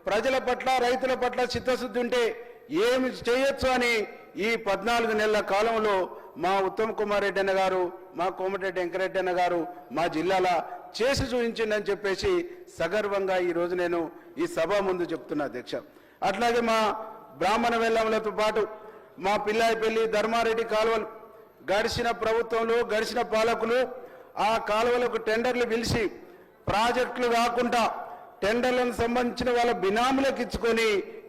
ప్రజల పట్ల రైతుల పట్ల చిత్తశుద్ధి ఉంటే ఏమి చేయొచ్చు అని ఈ 14 నెలల కాలంలో మా ఉత్తమ్ కుమార్ రెడ్డి అన్న గారు, మా కోమటిరెడ్డి వెంకరెడ్డి అన్న గారు మా జిల్లాలో చేసి చూపించిందని చెప్పేసి సగర్వంగా ఈరోజు నేను ఈ సభ ముందు చెప్తున్నా అధ్యక్ష. అట్లాగే మా బ్రాహ్మణ వెల్లంలతో పాటు మా పిల్లాయిపల్లి ధర్మారెడ్డి కాలువలు గడిచిన ప్రభుత్వంలో గడిచిన పాలకులు ఆ కాలువలకు టెండర్లు పిలిచి ప్రాజెక్టులు కాకుండా టెండర్లను సంబంధించిన వాళ్ళ బినాములకు ఇచ్చుకొని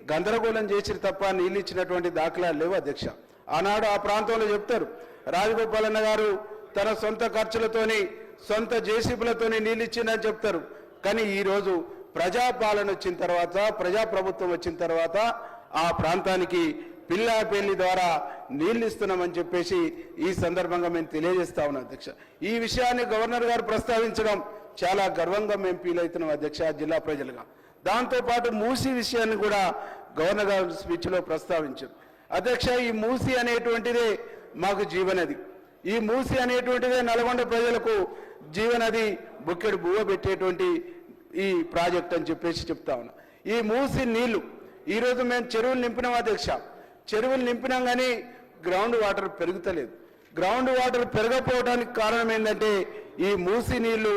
గందరగోళం చేసిరు తప్ప నీళ్ళు ఇచ్చినటువంటి దాఖలాలు లేవు అధ్యక్ష. ఆనాడు ఆ ప్రాంతంలో చెప్తారు, రాజగోపాల్ అన్న గారు తన సొంత ఖర్చులతోని సొంత జేసీబీలతోని నీళ్ళు ఇచ్చిందని చెప్తారు. కానీ ఈరోజు ప్రజాపాలన వచ్చిన తర్వాత, ప్రజాప్రభుత్వం వచ్చిన తర్వాత ఆ ప్రాంతానికి పిల్లాపల్లి ద్వారా నీళ్లు ఇస్తున్నామని చెప్పేసి ఈ సందర్భంగా మేము తెలియజేస్తా ఉన్నాం అధ్యక్ష. ఈ విషయాన్ని గవర్నర్ గారు ప్రస్తావించడం చాలా గర్వంగా మేము ఫీల్ అవుతున్నాం అధ్యక్ష జిల్లా ప్రజలుగా. దాంతోపాటు మూసీ విషయాన్ని కూడా గవర్నర్ గారు స్పీచ్లో ప్రస్తావించారు అధ్యక్ష. ఈ మూసీ అనేటువంటిదే మాకు జీవనది, ఈ మూసీ అనేటువంటిదే నల్గొండ ప్రజలకు జీవనది, బుక్కెడు బువ్వ పెట్టేటువంటి ఈ ప్రాజెక్ట్ అని చెప్పేసి చెప్తా ఉన్నా. ఈ మూసీ నీళ్లు ఈరోజు మేము చెరువులు నింపినాం అధ్యక్ష. చెరువులు నింపినాం కానీ గ్రౌండ్ వాటర్ పెరుగుతలేదు. గ్రౌండ్ వాటర్ పెరగకపోవడానికి కారణం ఏంటంటే ఈ మూసీ నీళ్లు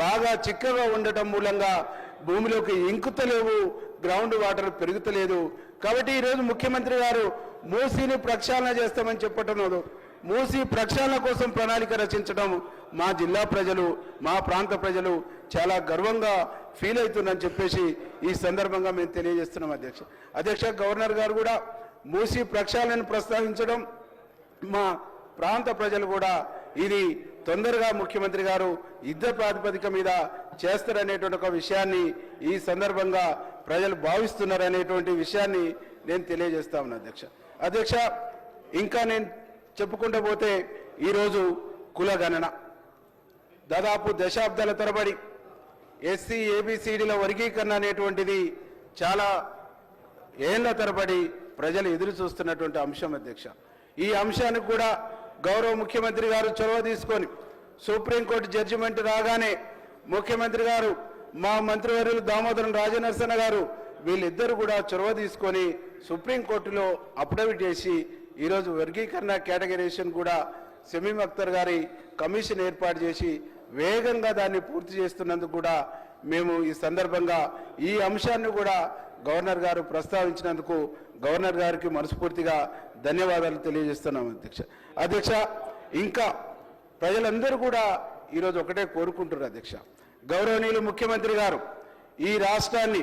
బాగా చిక్కగా ఉండటం మూలంగా భూమిలోకి ఇంకుతలేవు, గ్రౌండ్ వాటర్ పెరుగుతలేదు. కాబట్టి ఈరోజు ముఖ్యమంత్రి గారు మూసీని ప్రక్షాళన చేస్తామని చెప్పటం, మూసీ ప్రక్షాళన కోసం ప్రణాళిక రచించడం మా జిల్లా ప్రజలు, మా ప్రాంత ప్రజలు చాలా గర్వంగా ఫీల్ అవుతుందని చెప్పేసి ఈ సందర్భంగా మేము తెలియజేస్తున్నాం అధ్యక్ష. గవర్నర్ గారు కూడా మూసీ ప్రక్షాళనను ప్రస్తావించడం, మా ప్రాంత ప్రజలు కూడా ఇది తొందరగా ముఖ్యమంత్రి గారు యుద్ధ ప్రాతిపదిక మీద చేస్తారనేటువంటి ఒక విషయాన్ని ఈ సందర్భంగా ప్రజలు భావిస్తున్నారనేటువంటి విషయాన్ని నేను తెలియజేస్తా ఉన్నా అధ్యక్ష. ఇంకా నేను చెప్పుకుంటూ పోతే ఈరోజు కులగణన దాదాపు దశాబ్దాల తరబడి ఎస్సీ ఏబిసిడిల వర్గీకరణ అనేటువంటిది చాలా ఏళ్ల తరబడి ప్రజలు ఎదురు చూస్తున్నటువంటి అంశం అధ్యక్ష. ఈ అంశానికి కూడా గౌరవ ముఖ్యమంత్రి గారు చొరవ తీసుకొని సుప్రీంకోర్టు జడ్జిమెంట్ రాగానే ముఖ్యమంత్రి గారు, మా మంత్రివర్యులు దామోదరం రాజనరసన్న గారు వీళ్ళిద్దరూ కూడా చొరవ తీసుకొని సుప్రీంకోర్టులో అఫిడవిట్ చేసి ఈరోజు వర్గీకరణ కేటగరైజేషన్ కూడా షమీం అఖ్తర్ గారి కమిషన్ ఏర్పాటు చేసి వేగంగా దాన్ని పూర్తి చేస్తున్నందుకు కూడా మేము ఈ సందర్భంగా ఈ అంశాన్ని కూడా గవర్నర్ గారు ప్రస్తావించినందుకు గవర్నర్ గారికి మనస్ఫూర్తిగా ధన్యవాదాలు తెలియజేస్తున్నాం అధ్యక్ష. ఇంకా ప్రజలందరూ కూడా ఈరోజు ఒకటే కోరుకుంటున్నారు అధ్యక్ష, గౌరవనీయులు ముఖ్యమంత్రి గారు ఈ రాష్ట్రాన్ని,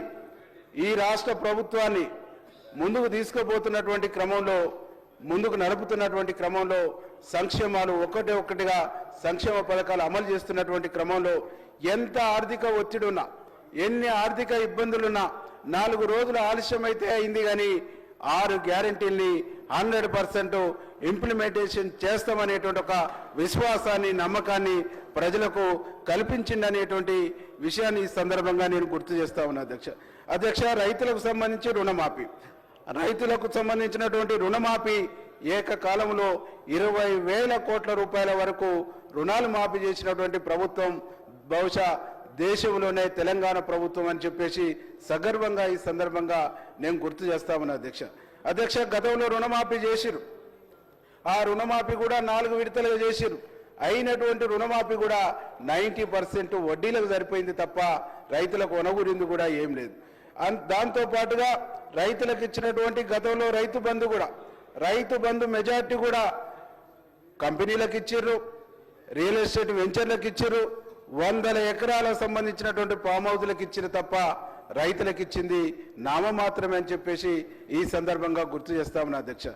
ఈ రాష్ట్ర ప్రభుత్వాన్ని ముందుకు తీసుకుపోతున్నటువంటి క్రమంలో, ముందుకు నడుపుతున్నటువంటి క్రమంలో సంక్షేమాలు ఒక్కటిగా సంక్షేమ పథకాలు అమలు చేస్తున్నటువంటి క్రమంలో ఎంత ఆర్థిక ఒత్తిడి ఉన్నా, ఎన్ని ఆర్థిక ఇబ్బందులున్నా 4 రోజులు ఆలస్యం అయితే అయింది కానీ 6 గ్యారెంటీల్ని 100% ఇంప్లిమెంటేషన్ చేస్తామనేటువంటి ఒక విశ్వాసాన్ని నమ్మకాన్ని ప్రజలకు కల్పించిందనేటువంటి విషయాన్ని ఈ సందర్భంగా నేను గుర్తు చేస్తా ఉన్నా అధ్యక్ష రైతులకు సంబంధించి రుణమాఫీ రైతులకు సంబంధించినటువంటి రుణమాఫీ ఏకకాలంలో 20,000 కోట్ల రూపాయల వరకు రుణాలు మాఫీ చేసినటువంటి ప్రభుత్వం బహుశా దేశంలోనే తెలంగాణ ప్రభుత్వం అని చెప్పేసి సగర్వంగా ఈ సందర్భంగా నేను గుర్తు చేస్తా ఉన్నా అధ్యక్ష గతంలో రుణమాఫీ చేసిరు ఆ రుణమాఫీ కూడా 4 విడతలుగా చేసిరు అయినటువంటి రుణమాఫీ కూడా 90% వడ్డీలకు సరిపోయింది తప్ప రైతులకు ఒనగురింది కూడా ఏం లేదు దాంతో పాటుగా రైతులకు ఇచ్చినటువంటి గతంలో రైతు బంధు మెజార్టీ కూడా కంపెనీలకు ఇచ్చిర్రు రియల్ ఎస్టేట్ వెంచర్లకు ఇచ్చిర్రు 100 ఎకరాలకు సంబంధించినటువంటి ఫామ్ హౌస్లకు ఇచ్చిన తప్ప రైతులకు ఇచ్చింది నామమాత్రమే అని చెప్పేసి ఈ సందర్భంగా గుర్తు చేస్తామని అధ్యక్ష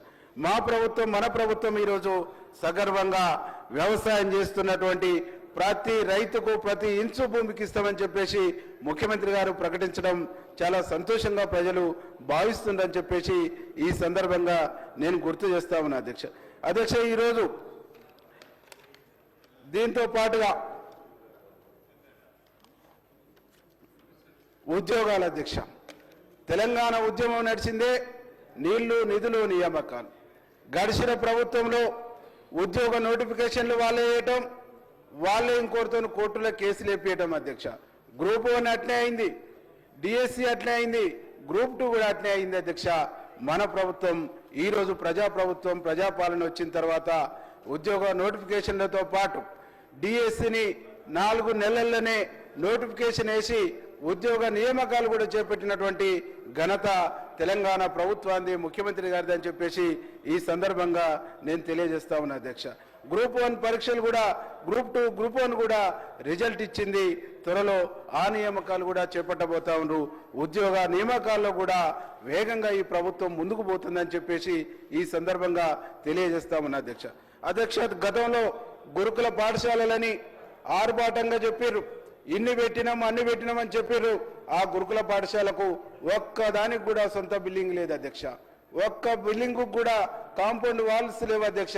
మా ప్రభుత్వం మన ప్రభుత్వం ఈరోజు సగర్వంగా వ్యవసాయం చేస్తున్నటువంటి ప్రతి రైతుకు ప్రతి ఇంచు భూమికి ఇస్తామని చెప్పేసి ముఖ్యమంత్రి గారు ప్రకటించడం చాలా సంతోషంగా ప్రజలు భావిస్తుందని చెప్పేసి ఈ సందర్భంగా నేను గుర్తు చేస్తా ఉన్నా అధ్యక్ష ఈరోజు దీంతో పాటుగా ఉద్యోగాల అధ్యక్ష తెలంగాణ ఉద్యమం నడిచిందే నీళ్లు నిధులు నియామకాలు గడిచిన ప్రభుత్వంలో ఉద్యోగ నోటిఫికేషన్లు వాళ్ళే వేయటం వాళ్ళే ఇంకోటితో కోర్టులో కేసులు వేపించడం అధ్యక్ష గ్రూప్ 1 అట్లే అయింది డిఎస్సి అట్లే అయింది గ్రూప్ 2 కూడా అట్లే అయింది అధ్యక్ష మన ప్రభుత్వం ఈరోజు ప్రజాప్రభుత్వం ప్రజాపాలన వచ్చిన తర్వాత ఉద్యోగ నోటిఫికేషన్లతో పాటు డిఎస్సిని 4 నెలల్లోనే నోటిఫికేషన్ వేసి ఉద్యోగ నియామకాలు కూడా చేపట్టినటువంటి ఘనత తెలంగాణ ప్రభుత్వాన్ని ముఖ్యమంత్రి గారిది అని చెప్పేసి ఈ సందర్భంగా నేను తెలియజేస్తా ఉన్నా అధ్యక్ష గ్రూప్ 1 పరీక్షలు కూడా గ్రూప్ 2 గ్రూప్ 1 కూడా రిజల్ట్ ఇచ్చింది త్వరలో ఆ నియామకాలు కూడా చేపట్టబోతా ఉన్నారు ఉద్యోగ నియామకాల్లో కూడా వేగంగా ఈ ప్రభుత్వం ముందుకు పోతుందని చెప్పేసి ఈ సందర్భంగా తెలియజేస్తా ఉన్నా అధ్యక్ష గతంలో గురుకుల పాఠశాలలని ఆర్భాటంగా చెప్పారు ఇన్ని పెట్టినాం అన్ని పెట్టినామని చెప్పారు ఆ గురుకుల పాఠశాలకు ఒక్కదానికి కూడా సొంత బిల్డింగ్ లేదు అధ్యక్ష ఒక్క బిల్డింగ్ కూడా కాంపౌండ్ వాల్స్ లేవు అధ్యక్ష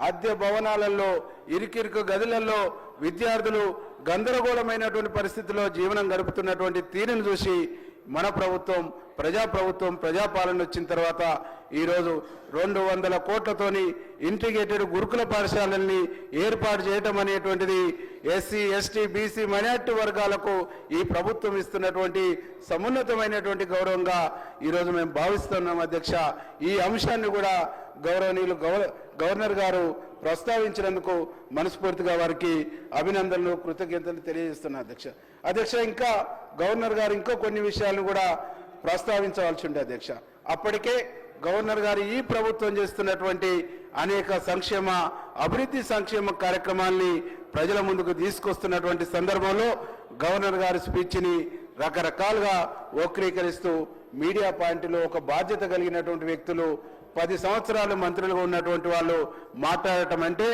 అద్దె భవనాలలో ఇరుకిరుకు గదులలో విద్యార్థులు గందరగోళమైనటువంటి పరిస్థితుల్లో జీవనం గడుపుతున్నటువంటి తీరును చూసి మన ప్రభుత్వం ప్రజాపాలన వచ్చిన తర్వాత ఈరోజు 200 కోట్లతోని ఇంటిగ్రేటెడ్ గురుకుల పాఠశాలల్ని ఏర్పాటు చేయటం అనేటువంటిది ఎస్సీ ఎస్టీ బీసీ మైనార్టీ వర్గాలకు ఈ ప్రభుత్వం ఇస్తున్నటువంటి సమున్నతమైనటువంటి గౌరవంగా ఈరోజు మేము భావిస్తున్నాం అధ్యక్ష ఈ అంశాన్ని కూడా గౌరవనీయులు గవర్నర్ గారు ప్రస్తావించినందుకు మనస్ఫూర్తిగా వారికి అభినందనలు కృతజ్ఞతలు తెలియజేస్తున్నా అధ్యక్ష ఇంకా గవర్నర్ గారు ఇంకో కొన్ని విషయాలను కూడా ప్రస్తావించవలసి ఉంది అధ్యక్ష అప్పటికే గవర్నర్ గారు ఈ ప్రభుత్వం చేస్తున్నటువంటి అనేక అభివృద్ధి సంక్షేమ కార్యక్రమాల్ని ప్రజల ముందుకు తీసుకొస్తున్నటువంటి సందర్భంలో గవర్నర్ గారి స్పీచ్ని రకరకాలుగా వక్రీకరిస్తూ మీడియా పాయింట్లో ఒక బాధ్యత కలిగినటువంటి వ్యక్తులు 10 సంవత్సరాలు మంత్రులుగా ఉన్నటువంటి వాళ్ళు మాట్లాడటం అంటే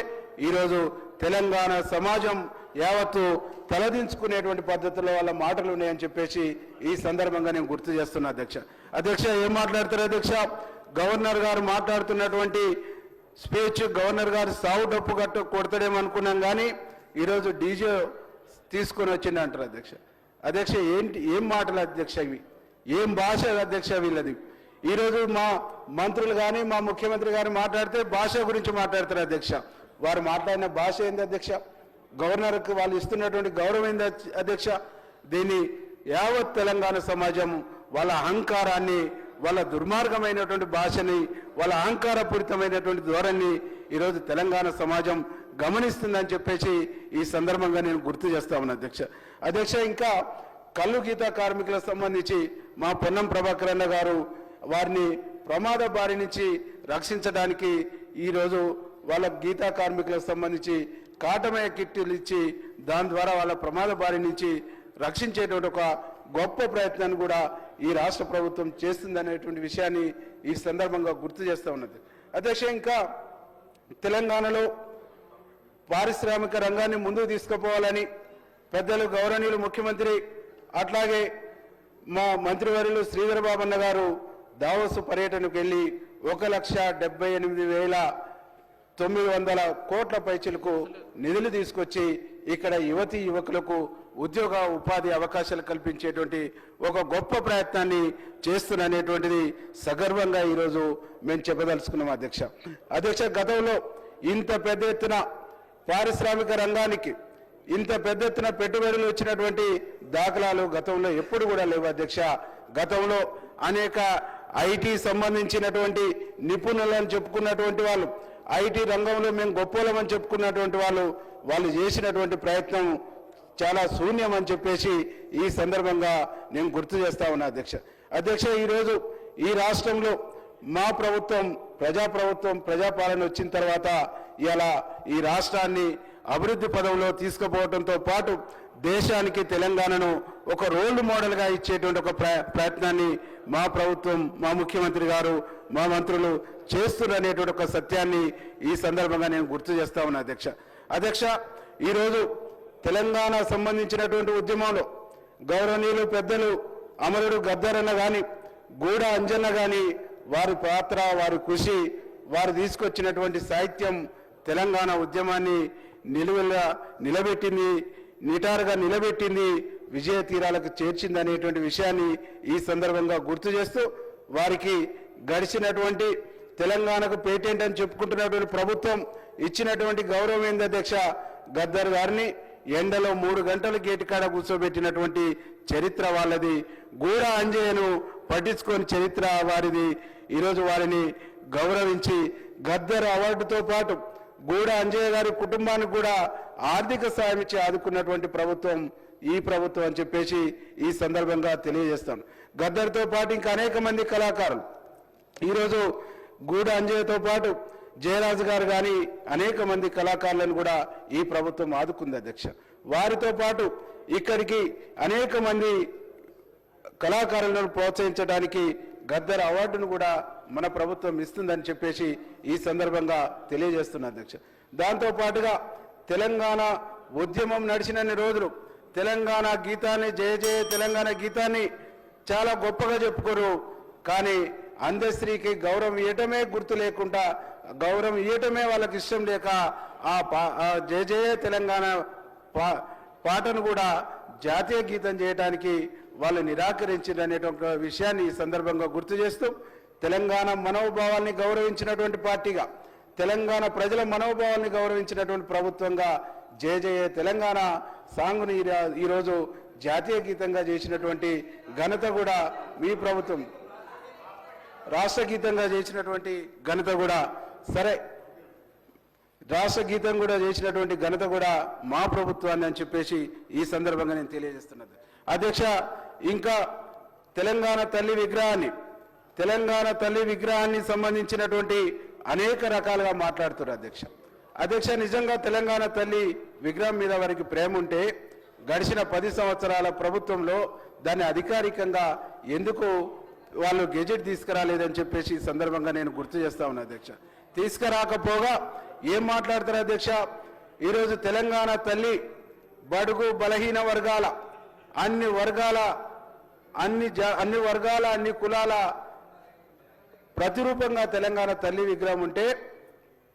ఈరోజు తెలంగాణ సమాజం యావత్తు తలదించుకునేటువంటి పద్ధతిలో వాళ్ళ మాటలు ఉన్నాయని చెప్పేసి ఈ సందర్భంగా నేను గుర్తు చేస్తున్నా అధ్యక్ష ఏం మాట్లాడతారు అధ్యక్ష గవర్నర్ గారు మాట్లాడుతున్నటువంటి స్పీచ్ గవర్నర్ గారు సావు డప్పు కొడతాడేమో అనుకున్నాం కానీ ఈరోజు డీజే తీసుకొని వచ్చింది అంటారు అధ్యక్ష ఏం మాటలు అధ్యక్ష ఇవి ఏం భాష అధ్యక్ష వీళ్ళది ఈరోజు మా మంత్రులు కానీ మా ముఖ్యమంత్రి గారు మాట్లాడితే భాష గురించి మాట్లాడతారు అధ్యక్ష వారు మాట్లాడిన భాష ఏంది అధ్యక్ష గవర్నర్కి వాళ్ళు ఇస్తున్నటువంటి గౌరవం ఏంది అధ్యక్ష దీన్ని యావత్ తెలంగాణ సమాజం వాళ్ళ అహంకారాన్ని వాళ్ళ దుర్మార్గమైనటువంటి భాషని వాళ్ళ అహంకారపూరితమైనటువంటి ధోరణి ఈరోజు తెలంగాణ సమాజం గమనిస్తుందని చెప్పేసి ఈ సందర్భంగా నేను గుర్తు చేస్తా ఉన్నా అధ్యక్ష ఇంకా కల్లు గీత కార్మికులకు సంబంధించి మా పొన్నం ప్రభాకర్ అన్న గారు వారిని ప్రమాద బారి నుంచి రక్షించడానికి ఈరోజు వాళ్ళ గీతా కార్మికులకు సంబంధించి కాటమయ కిట్లు ఇచ్చి దాని ద్వారా వాళ్ళ ప్రమాద బారి నుంచి రక్షించేటువంటి ఒక గొప్ప ప్రయత్నాన్ని కూడా ఈ రాష్ట్ర ప్రభుత్వం చేస్తుందనేటువంటి విషయాన్ని ఈ సందర్భంగా గుర్తు చేస్తూ ఉన్నది అధ్యక్ష ఇంకా తెలంగాణలో పారిశ్రామిక రంగాన్ని ముందుకు తీసుకుపోవాలని పెద్దలు గౌరవనీయులు ముఖ్యమంత్రి అట్లాగే మా మంత్రివర్యులు శ్రీధర్ బాబన్న గారు దావోసు పర్యటనకు వెళ్ళి 1,78,000 900 కోట్ల పైచిలకు నిధులు తీసుకొచ్చి ఇక్కడ యువతీ యువకులకు ఉద్యోగ ఉపాధి అవకాశాలు కల్పించేటువంటి ఒక గొప్ప ప్రయత్నాన్ని చేస్తున్నటువంటిది సగర్వంగా ఈరోజు మేము చెప్పదలుచుకున్నాం అధ్యక్ష. గతంలో ఇంత పెద్ద ఎత్తున పారిశ్రామిక రంగానికి ఇంత పెద్ద ఎత్తున పెట్టుబడులు వచ్చినటువంటి దాఖలాలు గతంలో ఎప్పుడు కూడా లేవు అధ్యక్ష. గతంలో అనేక ఐటీ సంబంధించినటువంటి నిపుణులను చెప్పుకున్నటువంటి వాళ్ళు, ఐటీ రంగంలో మేము గొప్పలమని చెప్పుకున్నటువంటి వాళ్ళు చేసినటువంటి ప్రయత్నం చాలా శూన్యం అని చెప్పేసి ఈ సందర్భంగా నేను గుర్తు చేస్తా ఉన్నా అధ్యక్ష. ఈరోజు ఈ రాష్ట్రంలో మా ప్రభుత్వం ప్రజాపాలన వచ్చిన తర్వాత ఇలా ఈ రాష్ట్రాన్ని అభివృద్ధి పదంలో తీసుకుపోవడంతో పాటు దేశానికి తెలంగాణను ఒక రోల్ మోడల్గా ఇచ్చేటువంటి ఒక ప్రయత్నాన్ని మా ప్రభుత్వం, మా ముఖ్యమంత్రి గారు, మా మంత్రులు చేస్తున్ననేటువంటి ఒక సత్యాన్ని ఈ సందర్భంగా నేను గుర్తు చేస్తా ఉన్నా అధ్యక్ష. ఈరోజు తెలంగాణ సంబంధించినటువంటి ఉద్యమంలో గౌరవనీయులు పెద్దలు అమరుడు గద్దరన్న కానీ, గూడ అంజన్న కానీ, వారి పాత్ర, వారి కృషి, వారు తీసుకొచ్చినటువంటి సాహిత్యం తెలంగాణ ఉద్యమాన్ని నిలబెట్టింది, నిటారుగా నిలబెట్టింది, విజయ తీరాలకు చేర్చింది అనేటువంటి విషయాన్ని ఈ సందర్భంగా గుర్తు చేస్తూ, వారికి గడిచినటువంటి తెలంగాణకు పేటెంట్ అని చెప్పుకుంటున్నటువంటి ప్రభుత్వం ఇచ్చినటువంటి గౌరవం ఏంది అధ్యక్ష? గద్దర్ గారిని ఎండలో 3 గంటలు గేటు కాడ కూర్చోబెట్టినటువంటి చరిత్ర వాళ్ళది. గూడ అంజయ్యను పట్టించుకొని చరిత్ర వారిది. ఈరోజు వారిని గౌరవించి గద్దర్ అవార్డుతో పాటు గూడ అంజయ్య గారి కుటుంబానికి కూడా ఆర్థిక సాయం ఇచ్చి ఆదుకున్నటువంటి ప్రభుత్వం ఈ ప్రభుత్వం అని చెప్పేసి ఈ సందర్భంగా తెలియజేస్తాను. గద్దర్తో పాటు ఇంకా అనేక మంది కళాకారులు ఈరోజు గూడ అంజయ్యతో పాటు జయరాజు గారు కానీ అనేక మంది కళాకారులను కూడా ఈ ప్రభుత్వం ఆదుకుంది అధ్యక్ష. వారితో పాటు ఇక్కడికి అనేక మంది కళాకారులను ప్రోత్సహించడానికి గద్దర్ అవార్డును కూడా మన ప్రభుత్వం ఇస్తుందని చెప్పేసి ఈ సందర్భంగా తెలియజేస్తున్నా అధ్యక్ష. దాంతో పాటుగా తెలంగాణ ఉద్యమం నడిచినన్ని రోజులు తెలంగాణ గీతాన్ని, జయ జయ తెలంగాణ గీతాన్ని చాలా గొప్పగా చెప్పుకోరు. కానీ అందశ్రీకి గౌరవం ఇవ్వటమే గుర్తు లేకుండా, గౌరవం ఇవ్వటమే వాళ్ళకి ఇష్టం లేక ఆ జయ జయ తెలంగాణ పాటను కూడా జాతీయ గీతం చేయడానికి వాళ్ళు నిరాకరించారనేటువంటి విషయాన్ని ఈ సందర్భంగా గుర్తు చేస్తూ, తెలంగాణ మనోభావాల్ని గౌరవించినటువంటి పార్టీగా, తెలంగాణ ప్రజల మనోభావాల్ని గౌరవించినటువంటి ప్రభుత్వంగా జయ జయ తెలంగాణ సాంగ్ను ఈరోజు జాతీయ గీతంగా చేసినటువంటి ఘనత కూడా మీ ప్రభుత్వం, రాష్ట్ర గీతంగా చేసినటువంటి ఘనత కూడా రాష్ట్ర గీతం కూడా చేసినటువంటి ఘనత కూడా మా ప్రభుత్వాన్ని అని చెప్పేసి ఈ సందర్భంగా నేను తెలియజేస్తున్నది అధ్యక్ష. ఇంకా తెలంగాణ తల్లి విగ్రహాన్ని సంబంధించినటువంటి అనేక రకాలుగా మాట్లాడుతున్నారు అధ్యక్ష. నిజంగా తెలంగాణ తల్లి విగ్రహం మీద వారికి ప్రేమ ఉంటే గడిచిన 10 సంవత్సరాల ప్రభుత్వంలో దాన్ని అధికారికంగా ఎందుకు వాళ్ళు గెజెట్ తీసుకురాలేదని చెప్పేసి ఈ సందర్భంగా నేను గుర్తు చేస్తా ఉన్నా అధ్యక్ష. తీసుకురాకపోగా ఏం మాట్లాడతారు అధ్యక్ష? ఈరోజు తెలంగాణ తల్లి బడుగు బలహీన వర్గాల అన్ని వర్గాల అన్ని కులాల ప్రతిరూపంగా తెలంగాణ తల్లి విగ్రహం ఉంటే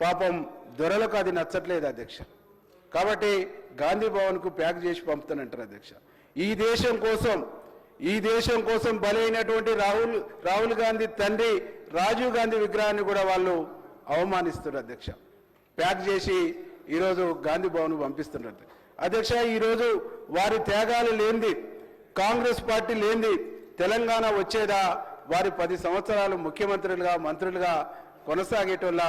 పాపం దొరలకు అది నచ్చట్లేదు అధ్యక్ష. కాబట్టి గాంధీ భవన్కు ప్యాక్ చేసి పంపుతానంటారు అధ్యక్ష. ఈ దేశం కోసం బలైనటువంటి రాహుల్ గాంధీ తండ్రి రాజీవ్ గాంధీ విగ్రహాన్ని కూడా వాళ్ళు అవమానిస్తున్నారు అధ్యక్ష. ప్యాక్ చేసి ఈరోజు గాంధీ భవన్ పంపిస్తున్నారు అధ్యక్ష. ఈరోజు వారి త్యాగాలు లేనిది, కాంగ్రెస్ పార్టీ లేనిది తెలంగాణ వచ్చేదా? వారి 10 సంవత్సరాలు ముఖ్యమంత్రులుగా, మంత్రులుగా కొనసాగేటోళ్ళ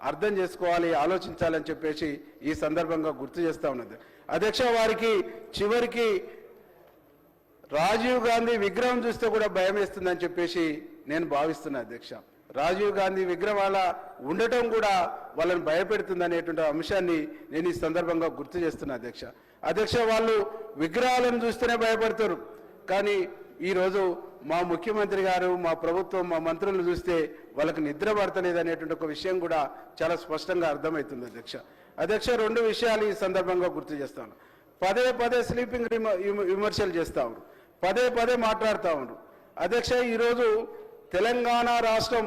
అర్థం చేసుకోవాలి, ఆలోచించాలని చెప్పేసి ఈ సందర్భంగా గుర్తు చేస్తా ఉన్నది అధ్యక్ష. వారికి చివరికి రాజీవ్ గాంధీ విగ్రహం చూస్తే కూడా భయం వేస్తుందని చెప్పేసి నేను భావిస్తున్నా అధ్యక్ష. రాజీవ్ గాంధీ విగ్రహం అలా ఉండటం కూడా వాళ్ళని భయపెడుతుంది అనేటువంటి అంశాన్ని నేను ఈ సందర్భంగా గుర్తు చేస్తున్నా అధ్యక్ష. వాళ్ళు విగ్రహాలను చూస్తేనే భయపడతారు, కానీ ఈరోజు మా ముఖ్యమంత్రి గారు, మా ప్రభుత్వం, మా మంత్రులను చూస్తే వాళ్ళకి నిద్ర పడతలేదు అనేటువంటి ఒక విషయం కూడా చాలా స్పష్టంగా అర్థమవుతుంది అధ్యక్ష. 2 విషయాలు ఈ సందర్భంగా గుర్తు చేస్తాను. పదే స్లీపింగ్ విమర్శలు చేస్తా ఉన్నారు, పదే మాట్లాడుతూ ఉన్నారు అధ్యక్ష. ఈరోజు తెలంగాణ రాష్ట్రం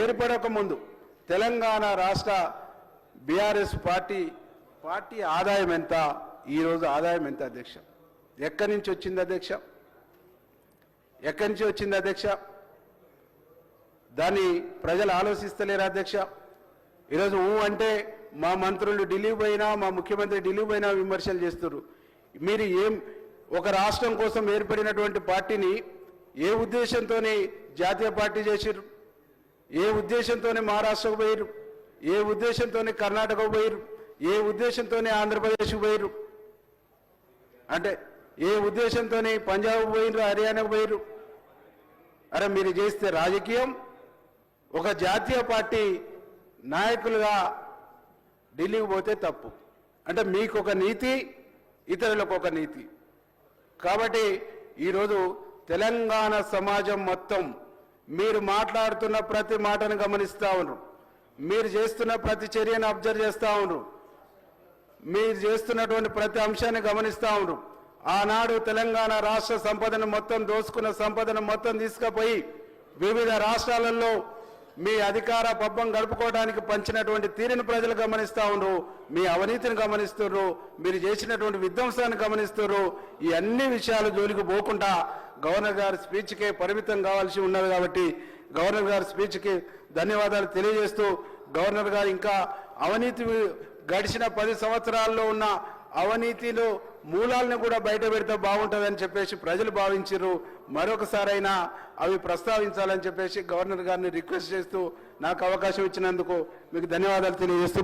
ఏర్పడక ముందు తెలంగాణ రాష్ట్ర బీఆర్ఎస్ పార్టీ ఆదాయం ఎంత, ఈరోజు ఆదాయం ఎంత అధ్యక్ష? ఎక్కడి నుంచి వచ్చింది అధ్యక్ష? ఎక్కడి నుంచి వచ్చింది అధ్యక్ష? దాన్ని ప్రజలు ఆలోచిస్తలేరు అధ్యక్ష. ఈరోజు అంటే మా మంత్రులు ఢిల్లీ పోయినా, మా ముఖ్యమంత్రి ఢిల్లీ పోయినా విమర్శలు చేస్తున్నారు. మీరు ఒక రాష్ట్రం కోసం ఏర్పడినటువంటి పార్టీని ఏ ఉద్దేశంతోనే జాతీయ పార్టీ చేసిర్రు? ఏ ఉద్దేశంతోనే మహారాష్ట్రకు పోయిర్రు? ఏ ఉద్దేశంతోనే కర్ణాటకకు పోయిర్రు? ఏ ఉద్దేశంతోనే ఆంధ్రప్రదేశ్కు పోయిర్రు? అంటే ఏ ఉద్దేశంతోనే పంజాబ్ పోయిర్రు, హర్యానాకు పోయిర్రు? అరే మీరు చేస్తే రాజకీయం, ఒక జాతీయ పార్టీ నాయకులుగా ఢిల్లీకి పోతే తప్పు. అంటే మీకు ఒక నీతి, ఇతరులకు ఒక నీతి. కాబట్టి ఈరోజు తెలంగాణ సమాజం మొత్తం మీరు మాట్లాడుతున్న ప్రతి మాటను గమనిస్తూ ఉన్నారు, మీరు చేస్తున్న ప్రతి చర్యను అబ్జర్వ్ చేస్తూ ఉన్నారు, మీరు చేస్తున్నటువంటి ప్రతి అంశాన్ని గమనిస్తూ ఉన్నారు. ఆనాడు తెలంగాణ రాష్ట్ర సంపదను మొత్తం దోసుకున్న సంపదను మొత్తం తీసుకుపోయి వివిధ రాష్ట్రాలలో మీ అధికార పబ్బం గడుపుకోవడానికి పంచినటువంటి తీరును ప్రజలు గమనిస్తూ ఉన్నారు, మీ అవినీతిని గమనిస్తున్నారు, మీరు చేసినటువంటి విధ్వంసాన్ని గమనిస్తున్నారు. ఈ అన్ని విషయాలు జోలికి పోకుండా గవర్నర్ గారి స్పీచ్కే పరిమితం కావాల్సి ఉన్నది. కాబట్టి గవర్నర్ గారి స్పీచ్కి ధన్యవాదాలు తెలియజేస్తూ, గవర్నర్ గారు ఇంకా అవినీతి గడిచిన 10 సంవత్సరాల్లో ఉన్న అవినీతిలో మూలాలను కూడా బయట పెడితే బాగుంటుందని చెప్పేసి ప్రజలు భావించారు. మరొకసారైనా అవి ప్రస్తావించాలని చెప్పేసి గవర్నర్ గారిని రిక్వెస్ట్ చేస్తూ నాకు అవకాశం ఇచ్చినందుకు మీకు ధన్యవాదాలు తెలియజేస్తూ